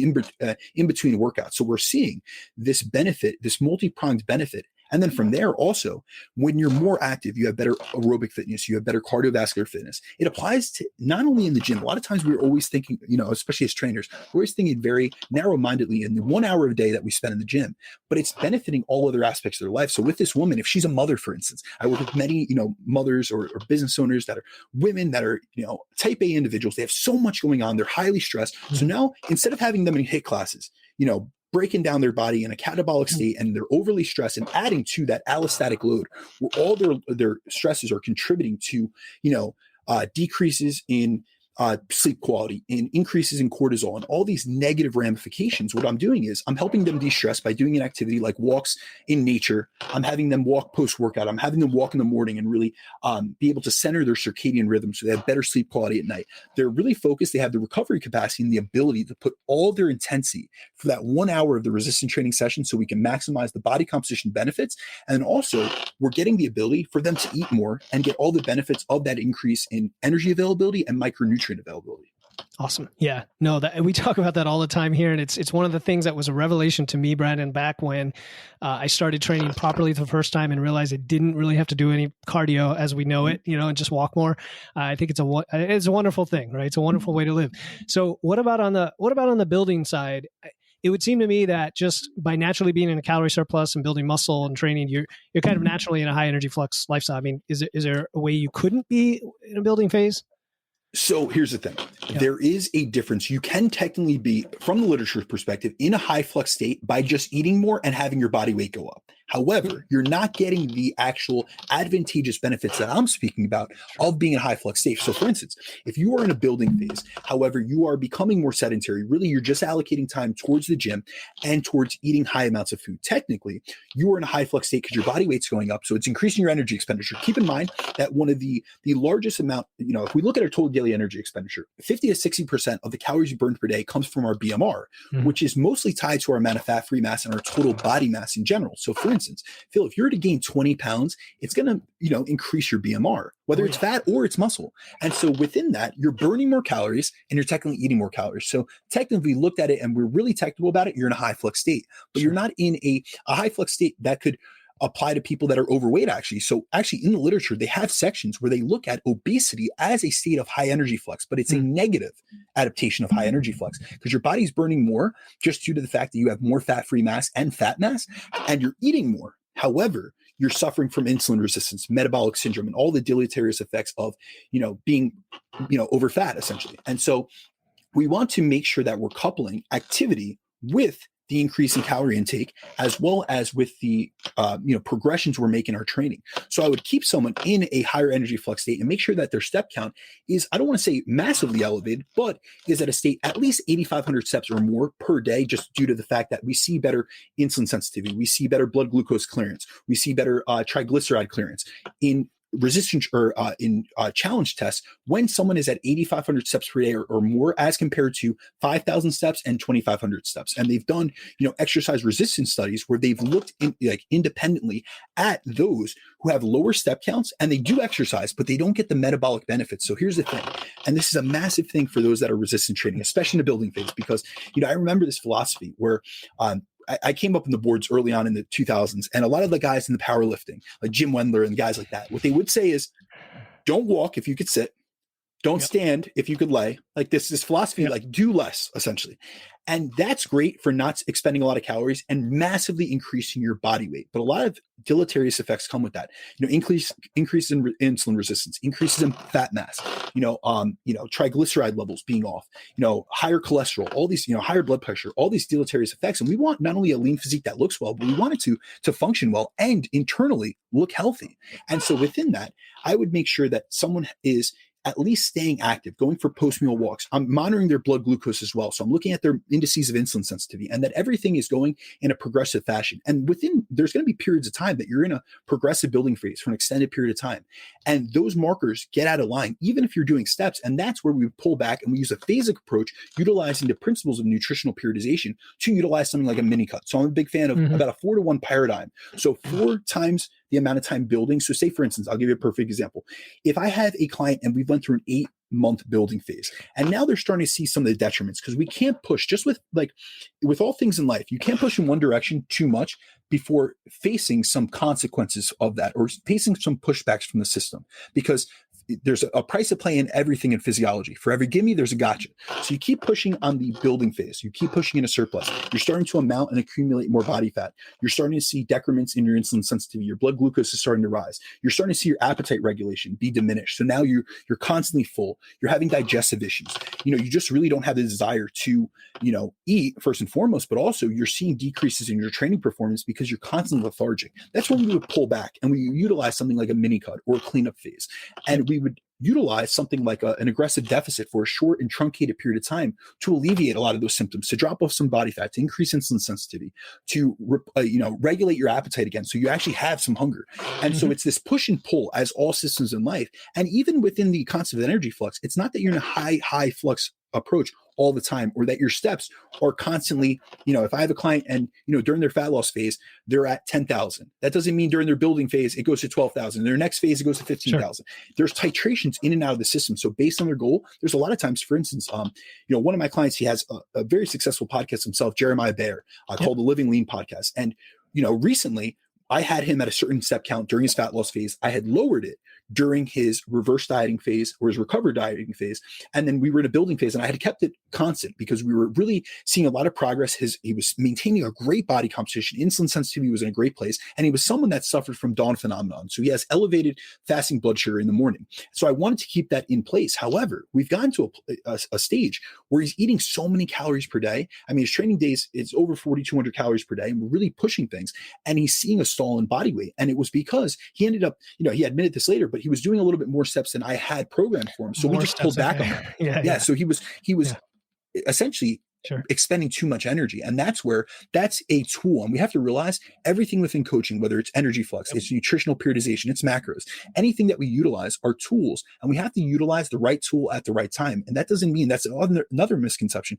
in between workouts. So we're seeing this benefit, this multi-pronged benefit. And then from there also, when you're more active, you have better aerobic fitness, you have better cardiovascular fitness. It applies to not only in the gym. A lot of times we're always thinking, especially as trainers, we're always thinking very narrow-mindedly in the 1 hour a day that we spend in the gym, but it's benefiting all other aspects of their life. So with this woman, if she's a mother, for instance, I work with many, mothers or business owners that are women that are, type A individuals. They have so much going on. They're highly stressed. So now instead of having them in HIIT classes, breaking down their body in a catabolic state and they're overly stressed and adding to that allostatic load where all their stresses are contributing to, decreases in sleep quality and increases in cortisol and all these negative ramifications. What I'm doing is I'm helping them de-stress by doing an activity like walks in nature. I'm having them walk post-workout. I'm having them walk in the morning and really be able to center their circadian rhythm so they have better sleep quality at night. They're really focused. They have the recovery capacity and the ability to put all their intensity for that 1 hour of the resistance training session so we can maximize the body composition benefits. And also we're getting the ability for them to eat more and get all the benefits of that increase in energy availability and micronutrient availability. Awesome. Yeah, no, that we talk about that all the time here. And it's one of the things that was a revelation to me, Brandon, back when I started training properly the first time and realized I didn't really have to do any cardio as we know it, and just walk more. I think it's a wonderful thing, right? It's a wonderful way to live. So what about on the building side? It would seem to me that just by naturally being in a calorie surplus and building muscle and training, you're kind of naturally in a high energy flux lifestyle. I mean, is there a way you couldn't be in a building phase? So here's the thing. Yeah. There is a difference. You can technically be, from the literature perspective, in a high flux state by just eating more and having your body weight go up. However, you're not getting the actual advantageous benefits that I'm speaking about of being in a high flux state. So for instance, if you are in a building phase, however, you are becoming more sedentary, really you're just allocating time towards the gym and towards eating high amounts of food. Technically, you are in a high flux state because your body weight's going up. So it's increasing your energy expenditure. Keep in mind that one of the largest amount, if we look at our total daily energy expenditure, 50 to 60% of the calories you burn per day comes from our BMR, which is mostly tied to our amount of fat-free mass and our total body mass in general. So for instance, Phil, if you're to gain 20 pounds, it's going to, increase your BMR, whether it's fat or it's muscle. And so within that, you're burning more calories and you're technically eating more calories. So technically looked at it and we're really technical about it, you're in a high flux state, but you're not in a high flux state that could apply to people that are overweight actually. So actually in the literature, they have sections where they look at obesity as a state of high energy flux, but it's a negative adaptation of high energy flux because your body's burning more just due to the fact that you have more fat-free mass and fat mass and you're eating more. However, you're suffering from insulin resistance, metabolic syndrome, and all the deleterious effects of, being, over fat essentially. And so we want to make sure that we're coupling activity with the increase in calorie intake, as well as with the progressions we're making our training. So I would keep someone in a higher energy flux state and make sure that their step count is, I don't want to say massively elevated, but is at a state at least 8,500 steps or more per day, just due to the fact that we see better insulin sensitivity, we see better blood glucose clearance, we see better triglyceride clearance in resistance or in challenge tests when someone is at 8,500 steps per day or more as compared to 5,000 steps and 2,500 steps. And they've done, exercise resistance studies where they've looked independently at those who have lower step counts and they do exercise, but they don't get the metabolic benefits. So here's the thing. And this is a massive thing for those that are resistance training, especially in the building phase, because, I remember this philosophy where, I came up in the boards early on in the 2000s, and a lot of the guys in the powerlifting, like Jim Wendler and guys like that, what they would say is, don't walk if you could sit, don't stand if you could lay. Like this philosophy, like do less essentially. And that's great for not expending a lot of calories and massively increasing your body weight. But a lot of deleterious effects come with that. Increase in insulin resistance, increases in fat mass, triglyceride levels being off, higher cholesterol, all these, higher blood pressure, all these deleterious effects. And we want not only a lean physique that looks well, but we want it to function well and internally look healthy. And so within that, I would make sure that someone is at least staying active, going for post-meal walks. I'm monitoring their blood glucose as well. So I'm looking at their indices of insulin sensitivity and that everything is going in a progressive fashion. And there's going to be periods of time that you're in a progressive building phase for an extended period of time. And those markers get out of line, even if you're doing steps. And that's where we pull back and we use a phasic approach, utilizing the principles of nutritional periodization to utilize something like a mini cut. So I'm a big fan of about a 4-to-1 paradigm. So 4 times the amount of time building. So say, for instance, I'll give you a perfect example. If I have a client and we've went through an 8-month building phase, and now they're starting to see some of the detriments, because we can't push just with all things in life, you can't push in one direction too much before facing some consequences of that or facing some pushbacks from the system, because there's a price to play in everything in physiology. For every gimme, there's a gotcha. So you keep pushing on the building phase. You keep pushing in a surplus. You're starting to amount and accumulate more body fat. You're starting to see decrements in your insulin sensitivity. Your blood glucose is starting to rise. You're starting to see your appetite regulation be diminished. So now you're constantly full. You're having digestive issues. You just really don't have the desire to, eat first and foremost, but also you're seeing decreases in your training performance because you're constantly lethargic. That's when we would pull back and we utilize something like a mini cut or a cleanup phase. And we would utilize something like an aggressive deficit for a short and truncated period of time to alleviate a lot of those symptoms, to drop off some body fat, to increase insulin sensitivity, to regulate your appetite again, so you actually have some hunger. And so it's this push and pull as all systems in life. And even within the concept of energy flux, it's not that you're in a high flux approach all the time, or that your steps are constantly, if I have a client and, during their fat loss phase, they're at 10,000. That doesn't mean during their building phase, it goes to 12,000. Their next phase, it goes to 15,000. Sure. There's titrations in and out of the system. So based on their goal, there's a lot of times, for instance, one of my clients, he has a very successful podcast himself, Jeremiah Bayer, called the Living Lean Podcast. And, recently I had him at a certain step count during his fat loss phase. I had lowered it during his reverse dieting phase or his recovered dieting phase. And then we were in a building phase and I had kept it constant because we were really seeing a lot of progress. He was maintaining a great body composition. Insulin sensitivity was in a great place. And he was someone that suffered from dawn phenomenon. So he has elevated fasting blood sugar in the morning. So I wanted to keep that in place. However, we've gotten to a stage where he's eating so many calories per day. I mean, his training days, it's over 4,200 calories per day. And we're really pushing things. And he's seeing a stall in body weight. And it was because he ended up, he admitted this later, but he was doing a little bit more steps than I had programmed for him. So we just pulled back on that. Yeah. So he was essentially expending too much energy. And that's a tool. And we have to realize everything within coaching, whether it's energy flux, it's nutritional periodization, it's macros, anything that we utilize are tools. And we have to utilize the right tool at the right time. And that doesn't mean, that's another misconception.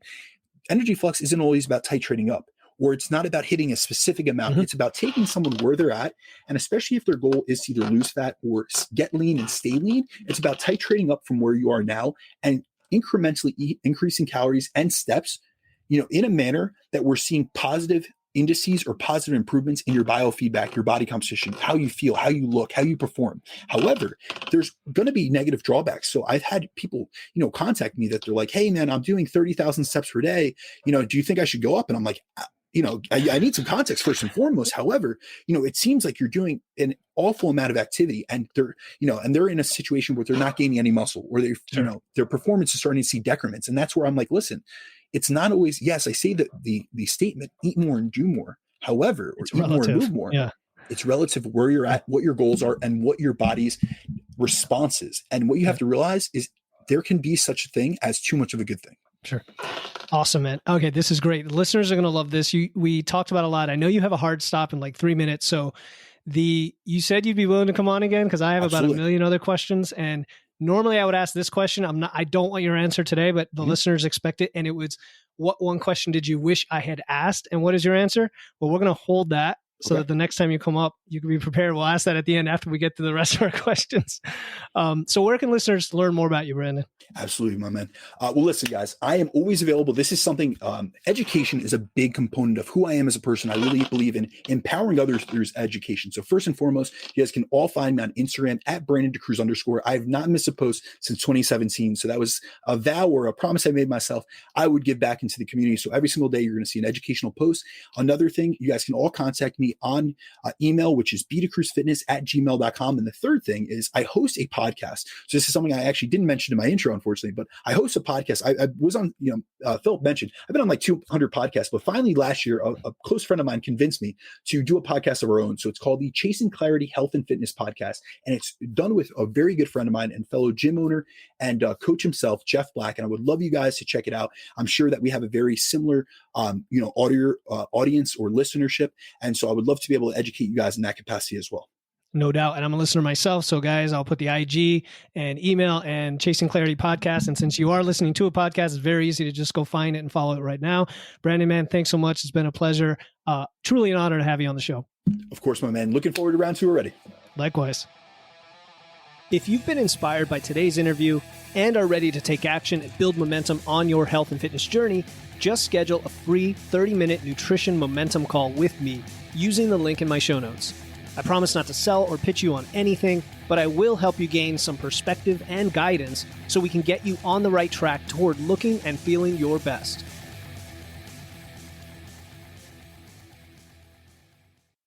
Energy flux isn't always about titrating up, or it's not about hitting a specific amount. It's about taking someone where they're at. And especially if their goal is to either lose fat or get lean and stay lean, it's about titrating up from where you are now and incrementally increasing calories and steps, in a manner that we're seeing positive indices or positive improvements in your biofeedback, your body composition, how you feel, how you look, how you perform. However, there's going to be negative drawbacks. So I've had people, contact me that they're like, hey man, I'm doing 30,000 steps per day. Do you think I should go up? And I'm like, I need some context first and foremost. However, it seems like you're doing an awful amount of activity and they're in a situation where they're not gaining any muscle, or their performance is starting to see decrements. And that's where I'm like, listen, it's not always, yes, I say that the statement, eat more and do more. However, or eat more and move more. Yeah. It's relative where you're at, what your goals are, and what your body's response is. And what you have to realize is there can be such a thing as too much of a good thing. Sure. Awesome, man. Okay, this is great. The listeners are going to love this. We talked about a lot. I know you have a hard stop in like 3 minutes. So you said you'd be willing to come on again, because I have about a million other questions. And normally I would ask this question. I don't want your answer today, but the listeners expect it. And it was, what one question did you wish I had asked? And what is your answer? Well, we're going to hold that so that the next time you come up, you can be prepared. We'll ask that at the end after we get to the rest of our questions. So where can listeners learn more about you, Brandon? Absolutely, my man. Well, listen, guys, I am always available. This is something, education is a big component of who I am as a person. I really believe in empowering others through education. So first and foremost, you guys can all find me on Instagram at Brandon DaCruz _ I have not missed a post since 2017. So that was a vow or a promise I made myself. I would give back into the community. So every single day you're going to see an educational post. Another thing, you guys can all contact me on email, which is bdacruzfitness@gmail.com. And the third thing is I host a podcast. So this is something I actually didn't mention in my intro, unfortunately, but I host a podcast. I was on, Philip mentioned, I've been on like 200 podcasts, but finally last year, a close friend of mine convinced me to do a podcast of our own. So it's called the Chasing Clarity Health and Fitness Podcast. And it's done with a very good friend of mine and fellow gym owner and coach himself, Jeff Black. And I would love you guys to check it out. I'm sure that we have a very similar, audience or listenership. And so I would love to be able to educate you guys in that capacity as well. No doubt. And I'm a listener myself. So guys, I'll put the IG and email and Chasing Clarity podcast. And since you are listening to a podcast, it's very easy to just go find it and follow it right now. Brandon, man, thanks so much. It's been a pleasure. Truly an honor to have you on the show. Of course, my man. Looking forward to round 2 already. Likewise. If you've been inspired by today's interview and are ready to take action and build momentum on your health and fitness journey, just schedule a free 30-minute nutrition momentum call with me using the link in my show notes. I promise not to sell or pitch you on anything, but I will help you gain some perspective and guidance so we can get you on the right track toward looking and feeling your best.